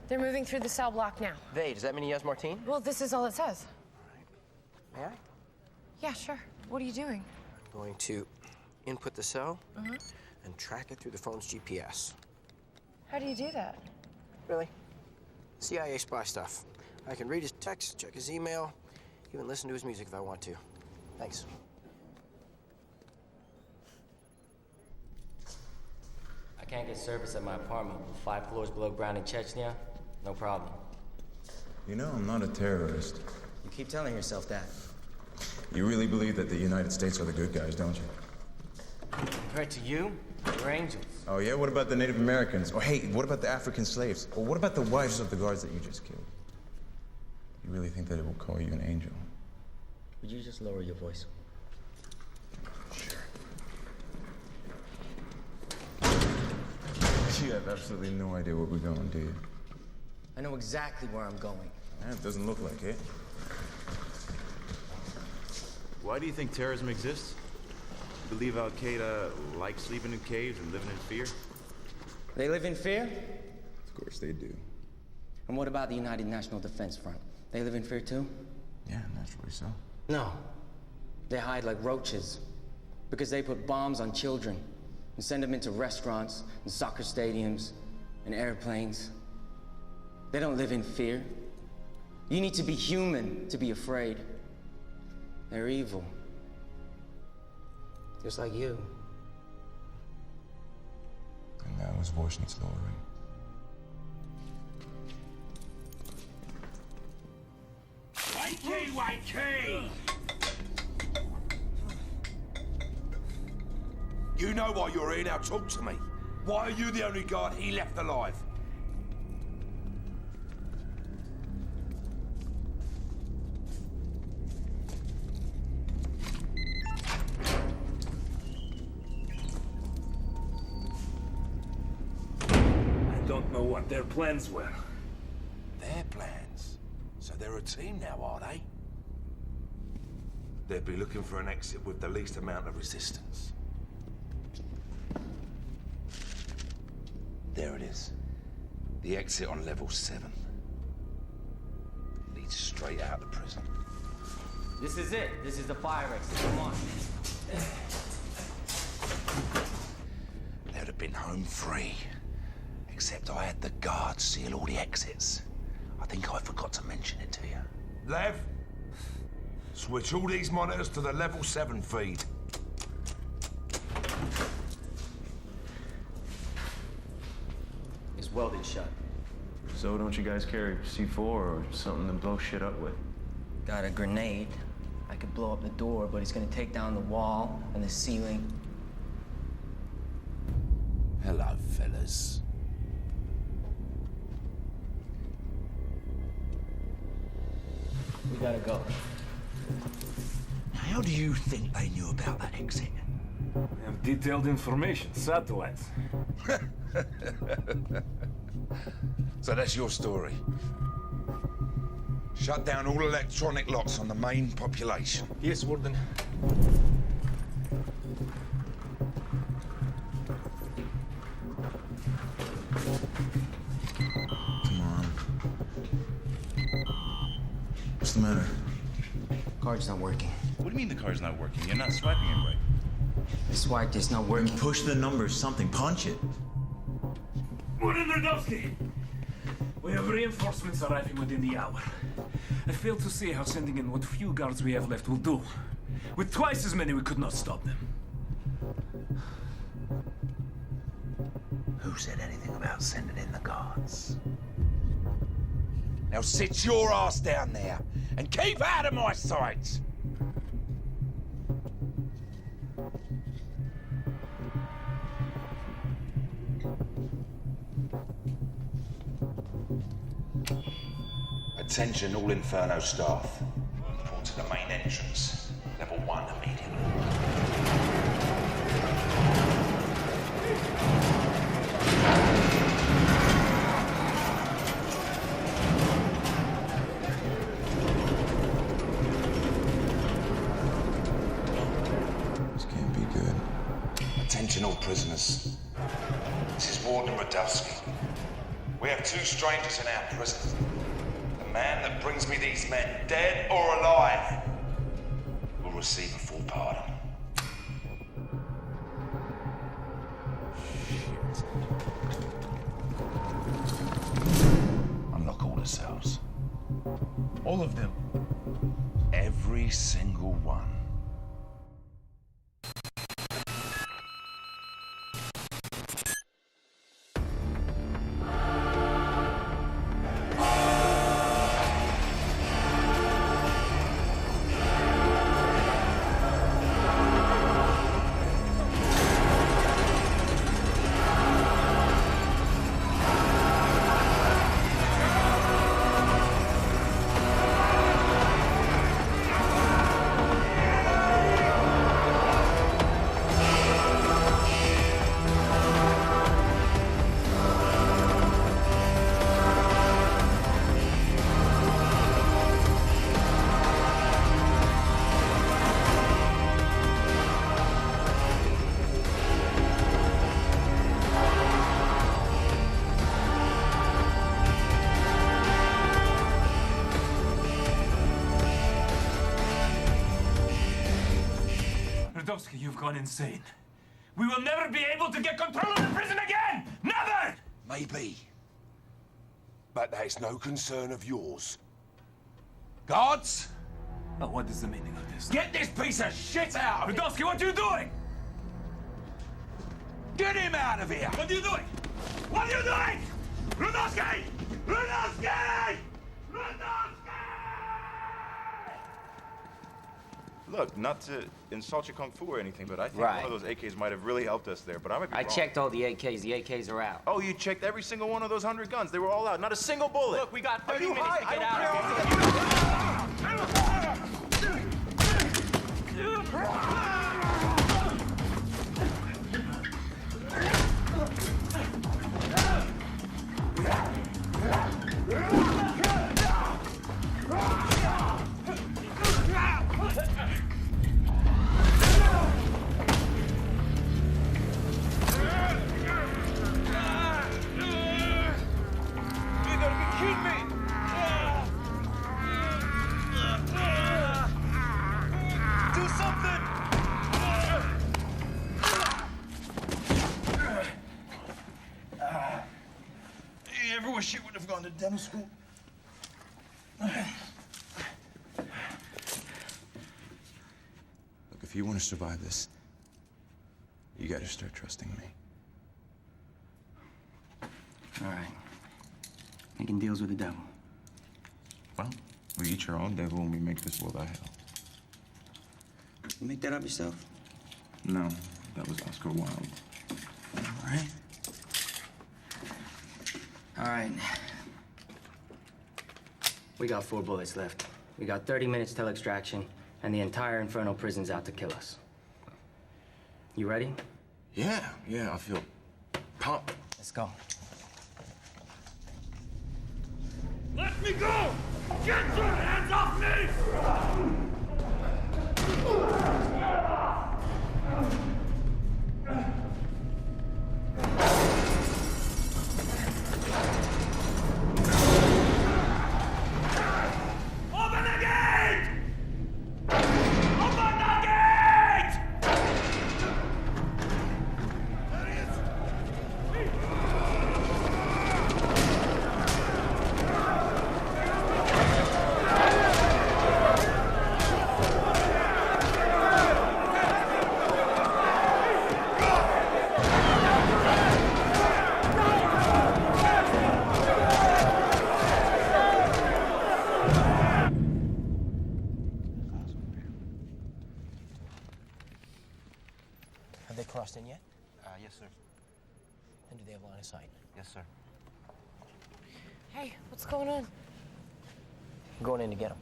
They're moving through the cell block now. They, does that mean he has Martine? Well, this is all it says. May I? Yeah, sure. What are you doing? I'm going to input the cell and track it through the phone's GPS. How do you do that? Really? CIA spy stuff. I can read his texts, check his email, even listen to his music if I want to. Thanks. I can't get service at my apartment, 5 floors below ground in Chechnya. No problem. You know, I'm not a terrorist. You keep telling yourself that. You really believe that the United States are the good guys, don't you? Compared to you, we're angels. Oh, yeah? What about the Native Americans? Or, hey, what about the African slaves? Or what about the wives of the guards that you just killed? You really think that it will call you an angel? Would you just lower your voice? You have absolutely no idea where we're going, do you? I know exactly where I'm going. Yeah, it doesn't look like it. Why do you think terrorism exists? You believe Al-Qaeda likes sleeping in caves and living in fear? They live in fear? Of course they do. And what about the United National Defense Front? They live in fear too? Yeah, naturally so. No. They hide like roaches. Because they put bombs on children and send them into restaurants and soccer stadiums and airplanes. They don't live in fear. You need to be human to be afraid. They're evil. Just like you. And now his voice needs lowering. YK! You know why you're here now. Talk to me. Why are you the only guard he left alive? I don't know what their plans were. Their plans? So they're a team now, are they? They'd be looking for an exit with the least amount of resistance. There it is. The exit on level 7. Leads straight out of the prison. This is it. This is the fire exit. Come on. They would have been home free. Except I had the guards seal all the exits. I think I forgot to mention it to you. Lev, switch all these monitors to the level 7 feed. It's welded shut. So don't you guys carry C4 or something to blow shit up with? Got a grenade. I could blow up the door, but it's gonna take down the wall and the ceiling. Hello, fellas. We gotta go. How do you think they knew about that exit? They have Detailed information, satellites. So that's your story. Shut down all electronic locks on the main population. Yes, Warden. Come on. What's the matter? Card's not working. What do you mean the card's not working? You're not swiping it right. The swipe is not working. Push the numbers, something. Punch it. Warden Radowski! We have reinforcements arriving within the hour. I fail to see how sending in what few guards we have left will do. With twice as many, we could not stop them. Who said anything about sending in the guards? Now sit your ass down there and keep out of my sight! Attention all Inferno staff. Report to the main entrance. Level 1 immediately. This can't be good. Attention all prisoners. This is Warden Radowski. We have 2 strangers in our prison. The man that brings me these men, dead or alive, will receive a full pardon. Unlock all the cells. All of them. Every single one. Radowski, you've gone insane. We will never be able to get control of the prison again! Never! Maybe. But that is no concern of yours. Guards! Oh, what is the meaning of this? Get this piece of shit out of here! Radowski, what are you doing? Get him out of here! What are you doing? What are you doing? Radowski! Radowski! Radowski! Look, not to insult your kung fu or anything, but I think Right. one of those AKs might have really helped us there, but I might be I wrong. checked all the AKs. The AKs are out. Oh, you checked every single one of those 100 guns. They were all out. Not a single bullet. Look, we got 30 Are you minutes high? to get I out don't Do something! You ever wish you would have gone to dental school? Look, if you want to survive this, you gotta start trusting me. All right. Making deals with the devil. Well, we each our own devil and we make this world a hell. You make that up yourself? No, that was Oscar Wilde. All right. All right. We got 4 bullets left. We got 30 minutes till extraction, and the entire Inferno prison's out to kill us. You ready? Yeah, I feel pumped. Let's go. Let me go! Get your hands off me! Open the gate! Open the gate! Have they crossed in yet? Yes, sir. And do they have line of sight? Yes, sir. Hey, what's going on? I'm going in to get them.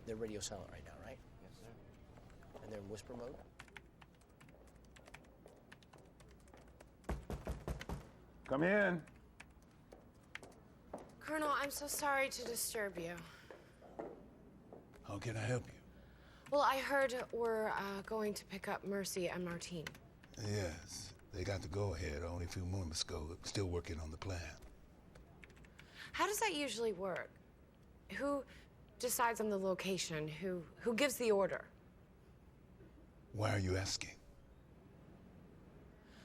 They're radio silent right now, right? Yes, sir. And they're in whisper mode? Come in. Colonel, I'm so sorry to disturb you. How can I help you? Well, I heard we're going to pick up Mercy and Martine. Yes, they got the go-ahead only a few moments ago. Still working on the plan. How does that usually work? Who decides on the location? Who gives the order? Why are you asking?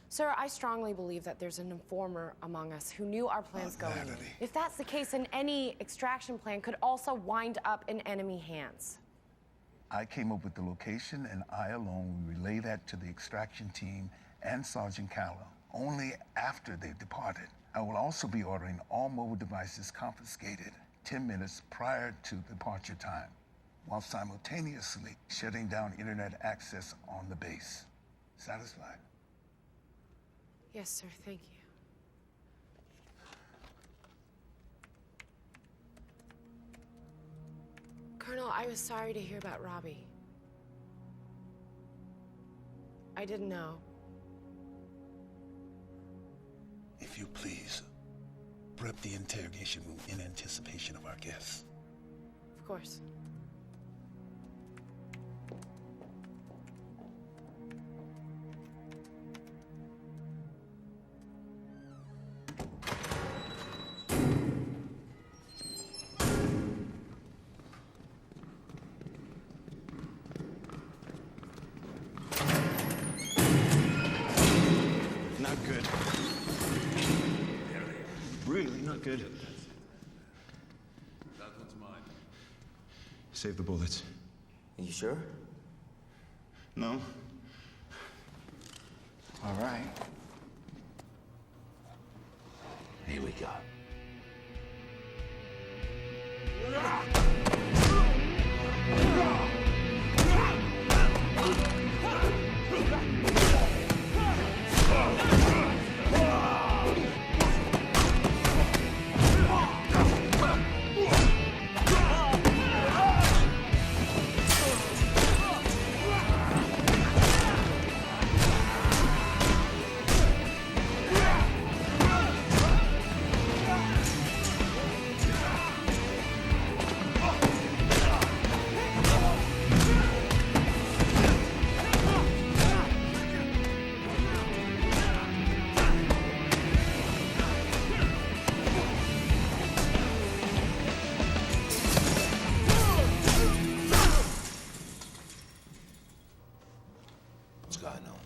Sir, I strongly believe that there's an informer among us who knew our plans going in. If that's the case, then any extraction plan could also wind up in enemy hands. I came up with the location, and I alone will relay that to the extraction team and Sergeant Callow. Only after they've departed. I will also be ordering all mobile devices confiscated 10 minutes prior to departure time, while simultaneously shutting down internet access on the base. Satisfied? Yes, sir, thank you. Colonel, I was sorry to hear about Robbie. I didn't know. If you please, prep the interrogation room in anticipation of our guests. Of course. Not good. Really not good. That one's mine. Save the bullets. Are you sure? No? All right. Here we go. What's going on?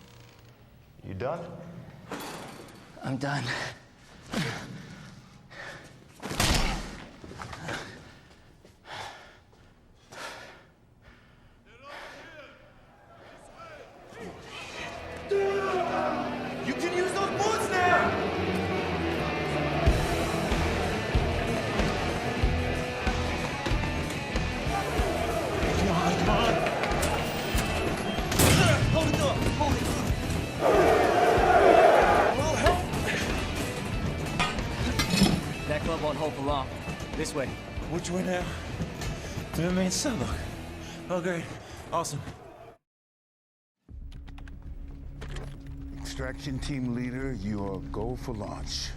You done? I'm done. You can use those bullets now! Come on, come on! Hold it up! Hold it! Well, help! That club won't hold for long. This way. Which way now? To the main cell. Okay, awesome. Extraction team leader, you are go for launch.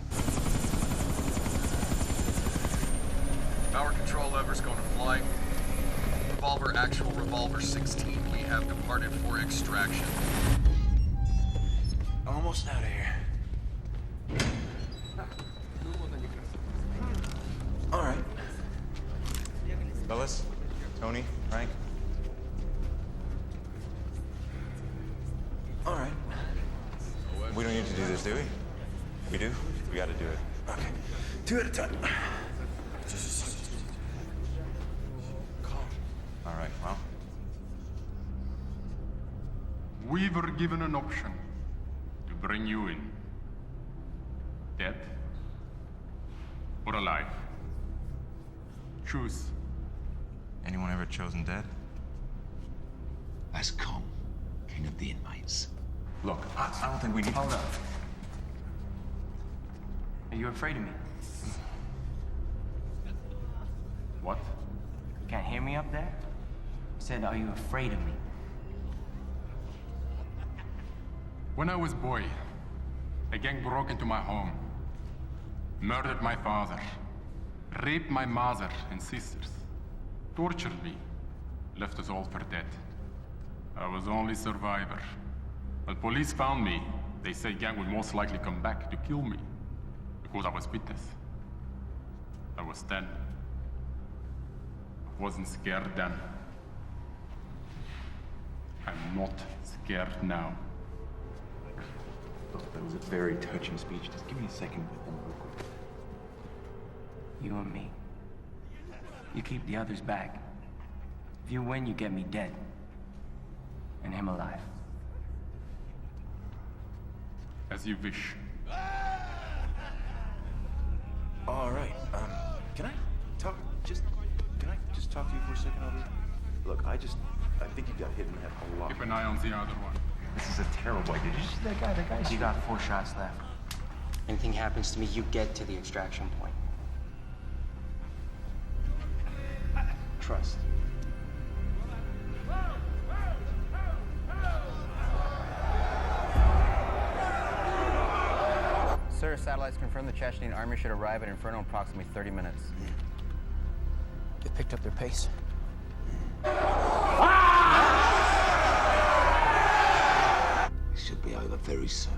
Power control lever's going to flight. Revolver, actual revolver 16. We have departed for extraction. Almost out of here. All right. Fellas, Tony, Frank. All right. We don't need to do this, do we? We do? We gotta do it. Okay. 2 at a time. All right, well. We were given an option to bring you in. Dead or alive. Choose. Anyone ever chosen dead? That's Kong, king of the inmates. Look, I don't think we need... Hold up. Are you afraid of me? What? You can't hear me up there? I said, are you afraid of me? When I was a boy, a gang broke into my home, murdered my father, raped my mother and sisters, tortured me, left us all for dead. I was the only survivor. When police found me, they said gang would most likely come back to kill me because I was witness. I was 10. I wasn't scared then. I'm not scared now. Look, that was a very touching speech. Just give me a second with them real quick. You and me. You keep the others back. If you win, you get me dead. And him alive. As you wish. All right. Can I talk to you for a second over here? Look, I think you got hit in the head a lot. Keep an eye on the other one. This is a terrible idea. Did you see that guy? That guy's... You got 4 shots left. Anything happens to me, you get to the extraction point. Trust. Sir, satellites confirm the Chechnyan army should arrive at Inferno in approximately 30 minutes. They picked up their pace. It should be over very soon.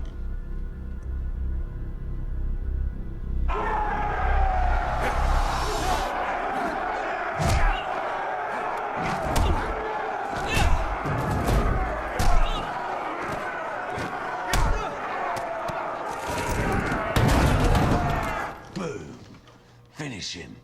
Boom. Finish him.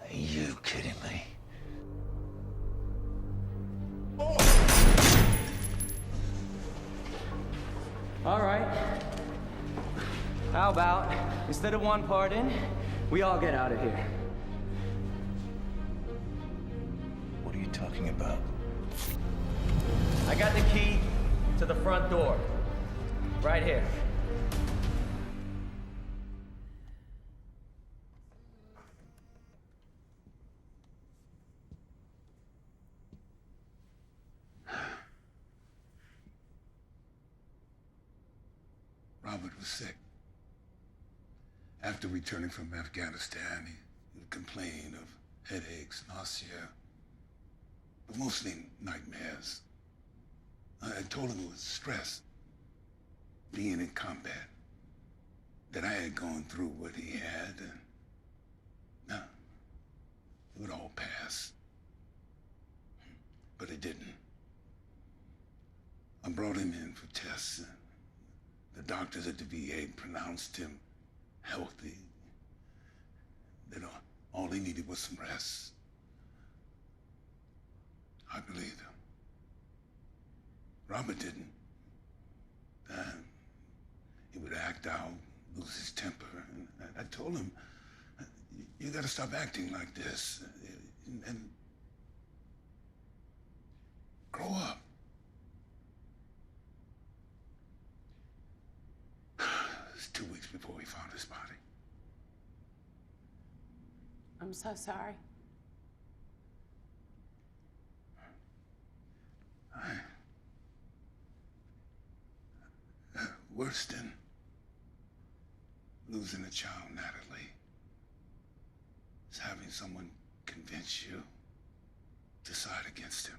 Are you kidding me? All right. How about, instead of one part in, we all get out of here? What are you talking about? I got the key to the front door. Right here. Robert was sick. After returning from Afghanistan, he would complain of headaches, nausea, but mostly nightmares. I told him it was stress, being in combat. that I had gone through what he had, and no, it would all pass. But it didn't. I brought him in for tests, and the doctors at the VA pronounced him healthy. That all he needed was some rest. I believed him. Robert didn't. He would act out, lose his temper, and I told him, you gotta stop acting like this, and grow up. It was 2 weeks before we found his body. I'm so sorry. Worse than losing a child, Natalie, is having someone convince you to side against him.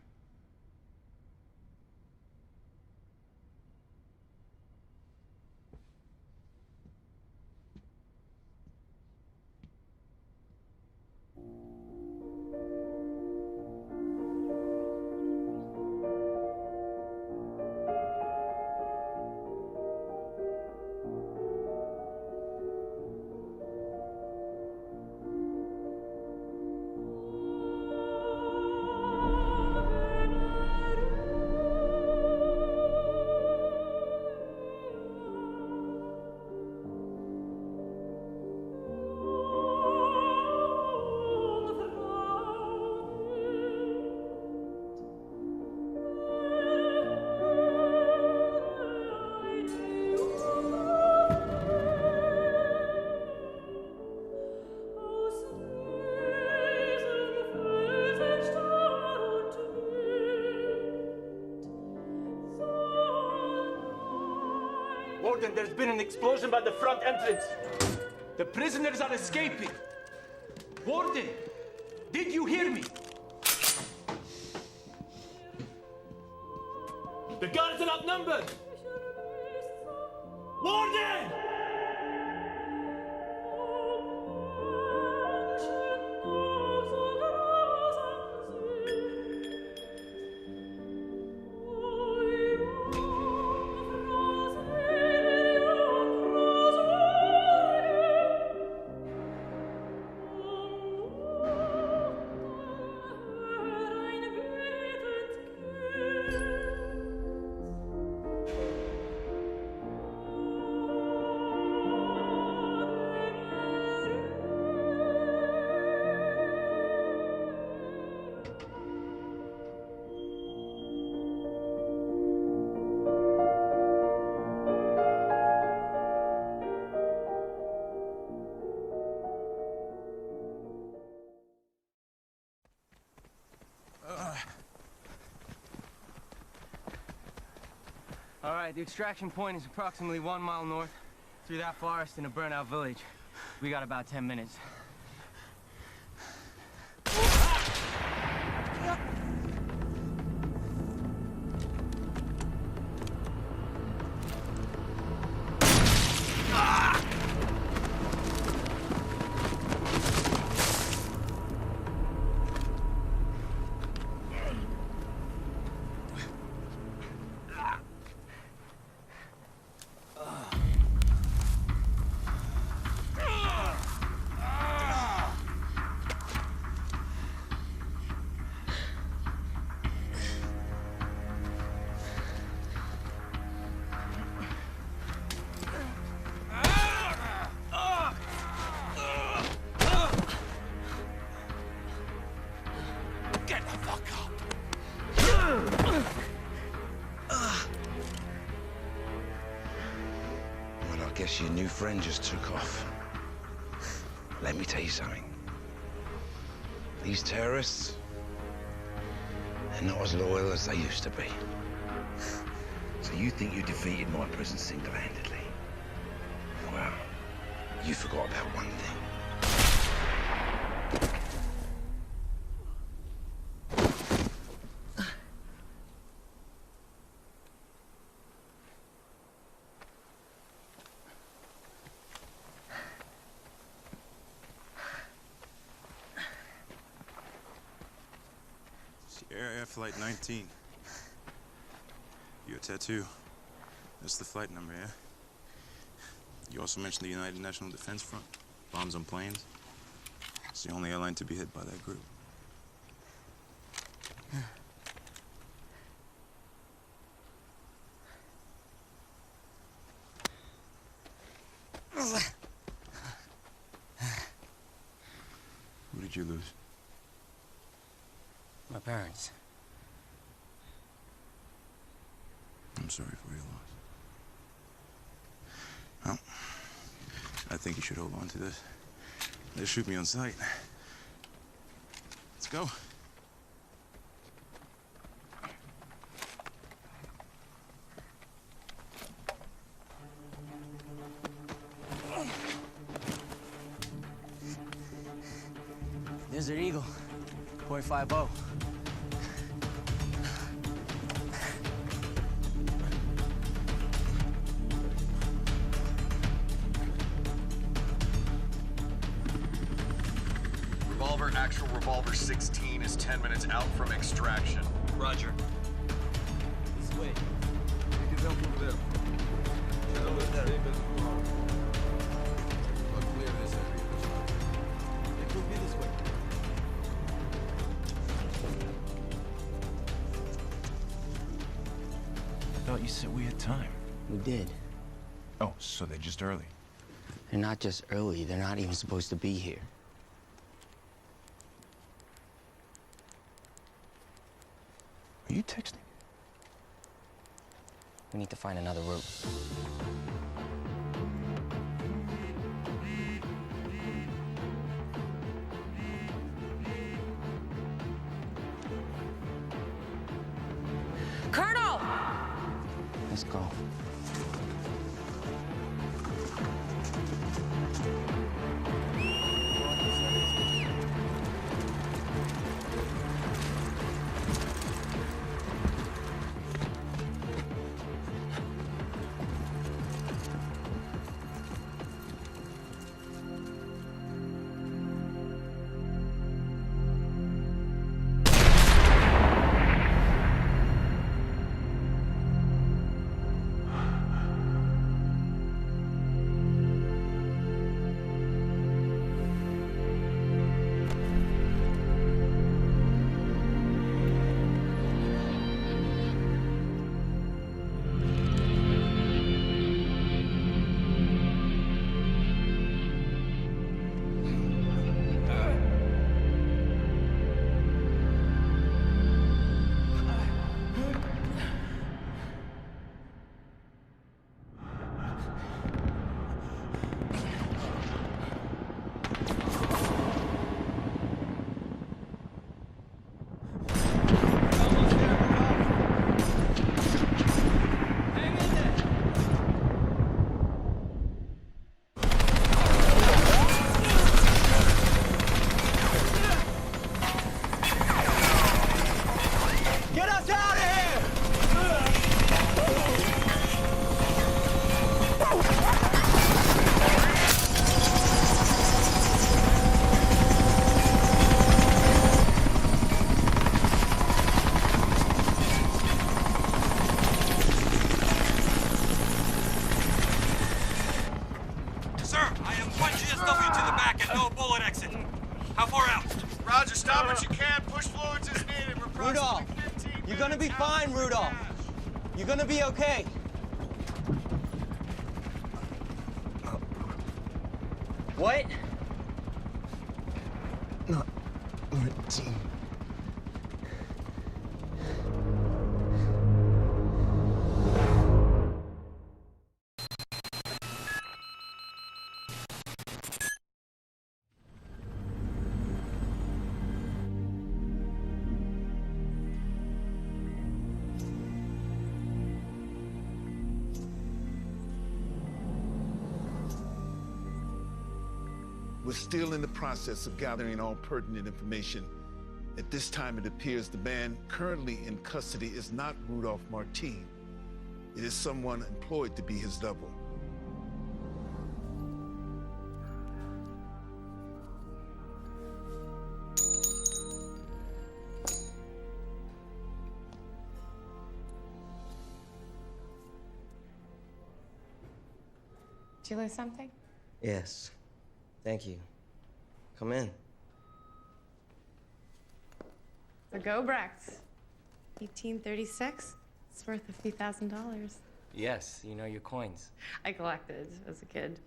Warden, there's been an explosion by the front entrance. The prisoners are escaping. Warden, did you hear me? The guards are outnumbered. Warden! All right, the extraction point is approximately 1 mile north through that forest in a burnout village. We got about 10 minutes. I guess your new friend just took off. Let me tell you something. These terrorists, they're not as loyal as they used to be. So you think you defeated my prison single-handedly? Well, you forgot about one thing. Flight 19. Your tattoo. That's the flight number, yeah? You also mentioned the United National Defense Front. Bombs on planes. It's the only airline to be hit by that group. Who did you lose? My parents. I'm sorry for your loss. Well, I think you should hold on to this. They'll shoot me on sight. Let's go. Desert Eagle, .50. Revolver, actual Revolver 16 is 10 minutes out from extraction. Roger. This way. You can jump over there. Get over there. Clear this area. It will be this way. I thought you said we had time. We did. Oh, so they're just early. They're not just early, they're not even supposed to be here. Are you texting? We need to find another route. Colonel! Let's go. You're gonna be okay. What? Not Martine. We're still in the process of gathering all pertinent information. At this time, it appears the man currently in custody is not Rudolph Martine. It is someone employed to be his double. you lose something? Yes. Thank you. Come in. The Gobrecht. 1836. It's worth a few $1,000s. Yes, you know your coins. I collected as a kid.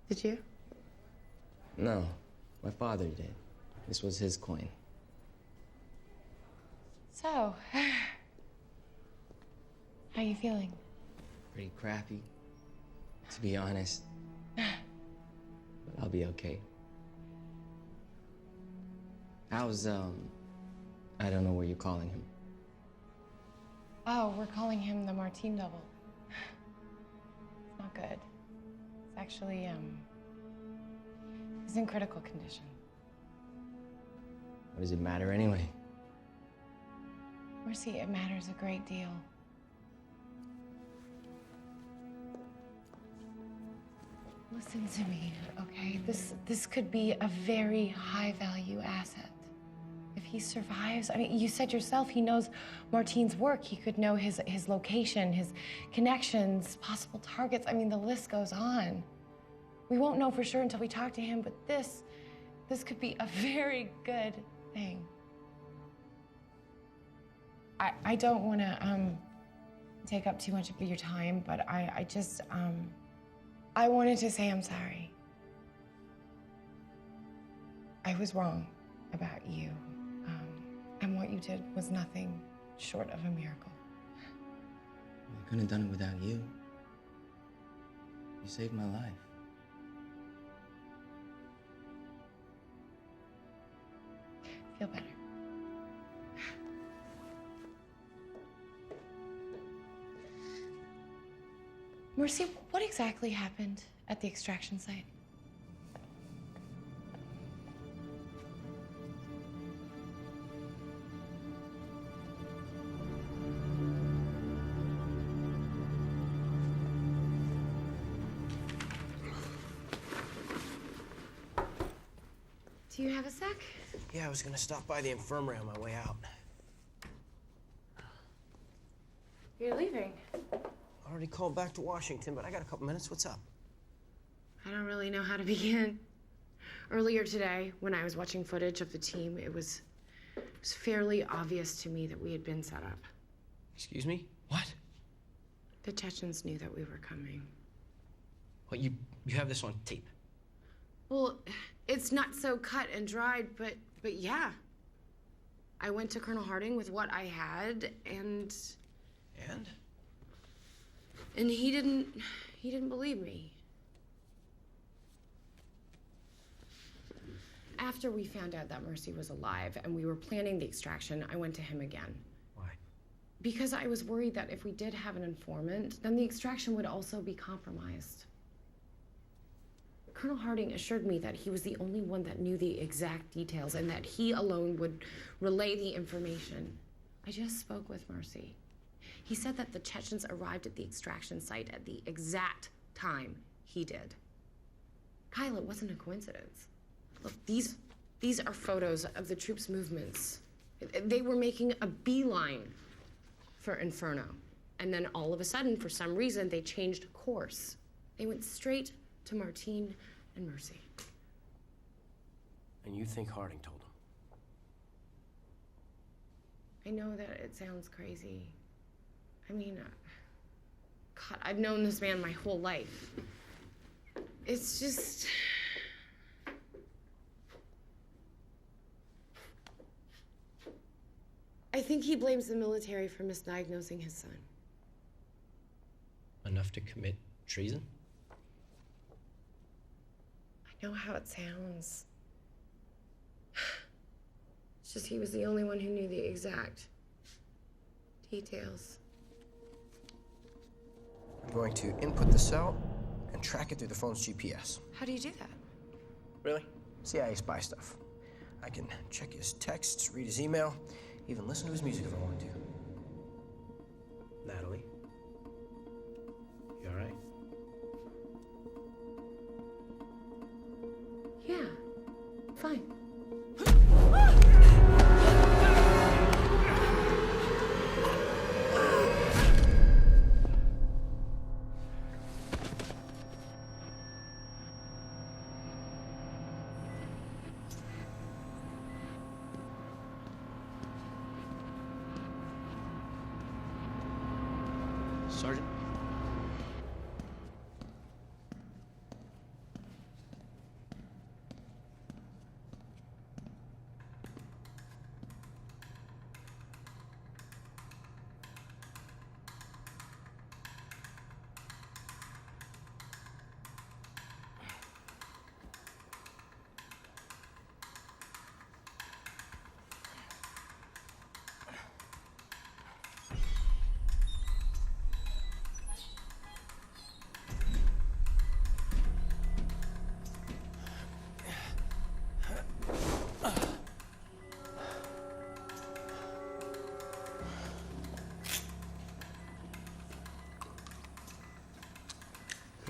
Did you? No, my father did. This was his coin. So, how you feeling? Pretty crappy, to be honest. But I'll be okay. How's, I don't know what you're calling him. Oh, we're calling him the Martine double. It's not good. It's actually, he's in critical condition. What does it matter anyway? Mercy, it matters a great deal. Listen to me, okay? This could be a very high-value asset. If he survives, I mean, you said yourself he knows Martine's work. He could know his location, his connections, possible targets. I mean, the list goes on. We won't know for sure until we talk to him, but this could be a very good thing. I don't want to take up too much of your time, but I just I wanted to say I'm sorry. I was wrong about you. And what you did was nothing short of a miracle. I couldn't have done it without you. You saved my life. Feel better. Mercy, what exactly happened at the extraction site? Do you have a sec? Yeah, I was gonna stop by the infirmary on my way out. You're leaving. I already called back to Washington, but I got a couple minutes. What's up? I don't really know how to begin. Earlier today, when I was watching footage of the team, it was fairly obvious to me that we had been set up. Excuse me? What? The Chechens knew that we were coming. What, you have this on tape? Well, it's not so cut and dried, but yeah. I went to Colonel Harding with what I had, and he didn't believe me. After we found out that Mercy was alive and we were planning the extraction, I went to him again. Why? Because I was worried that if we did have an informant, then the extraction would also be compromised. Colonel Harding assured me that he was the only one that knew the exact details and that he alone would relay the information. I just spoke with Mercy. He said that the Chechens arrived at the extraction site at the exact time he did. Kyle, it wasn't a coincidence. Look, these are photos of the troops' movements. They were making a beeline for Inferno. And then all of a sudden, for some reason, they changed course. They went straight to Martine and Mercy. And you think Harding told him? I know that it sounds crazy. I mean, God, I've known this man my whole life. It's just... I think he blames the military for misdiagnosing his son. Enough to commit treason? I know how it sounds. It's just he was the only one who knew the exact details. I'm going to input the cell and track it through the phone's GPS. How do you do that? Really? CIA spy stuff. I can check his texts, read his email, even listen to his music if I want to. Natalie? You all right? Yeah, fine. Sergeant?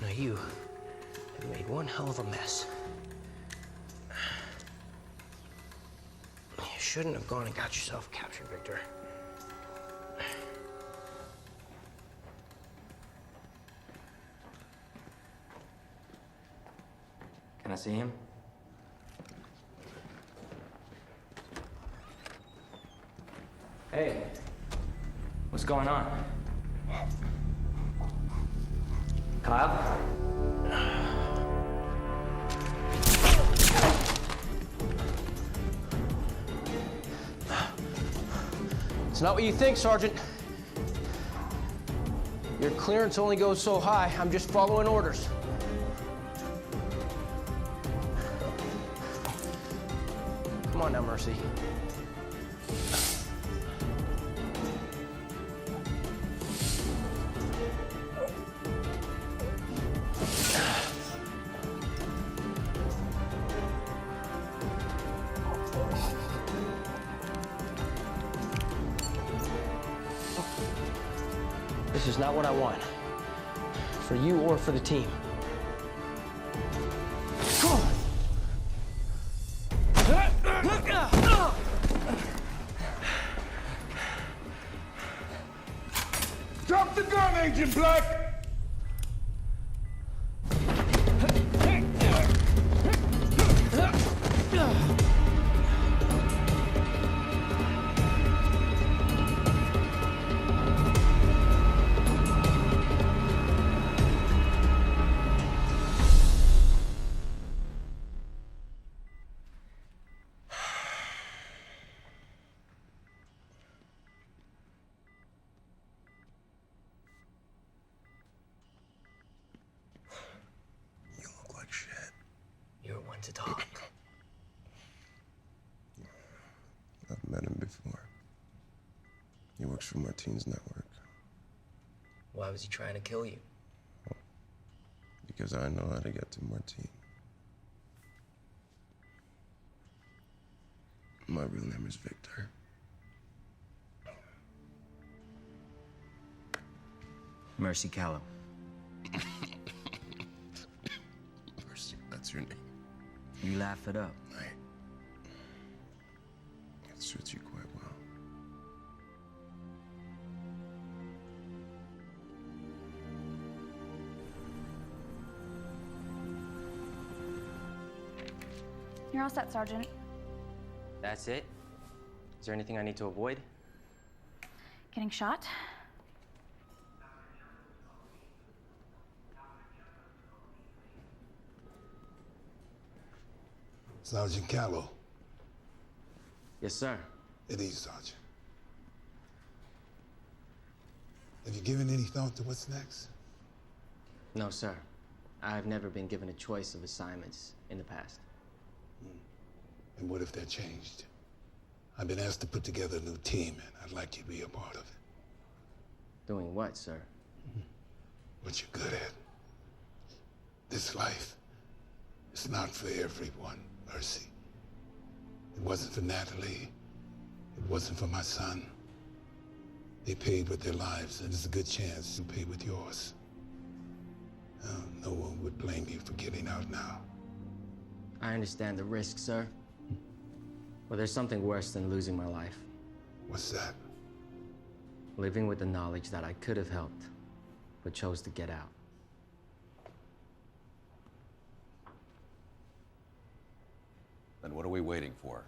Now you have made one hell of a mess. You shouldn't have gone and got yourself captured, Victor. Can I see him? Hey, what's going on? Kyle? It's not what you think, Sergeant. Your clearance only goes so high. I'm just following orders. Come on now, Mercy. This is not what I want. For you or for the team. Drop the gun, Agent Black! You're one to talk. I've met him before. He works for Martine's network. Why was he trying to kill you? Because I know how to get to Martine. My real name is Victor. Mercy Callow. Mercy, that's your name. You laugh it up. It suits you quite well. You're all set, Sergeant. That's it? Is there anything I need to avoid? Getting shot? Sergeant Callow. Yes, sir. It is, Sergeant. Have you given any thought to what's next? No, sir. I've never been given a choice of assignments in the past. And what if that changed? I've been asked to put together a new team, and I'd like you to be a part of it. Doing what, sir? What you're good at. This life is not for everyone, Mercy. It wasn't for Natalie. It wasn't for my son. They paid with their lives, and there's a good chance you'll pay with yours. No one would blame you for getting out now. I understand the risk, sir. But there's something worse than losing my life. What's that? Living with the knowledge that I could have helped, but chose to get out. Then what are we waiting for?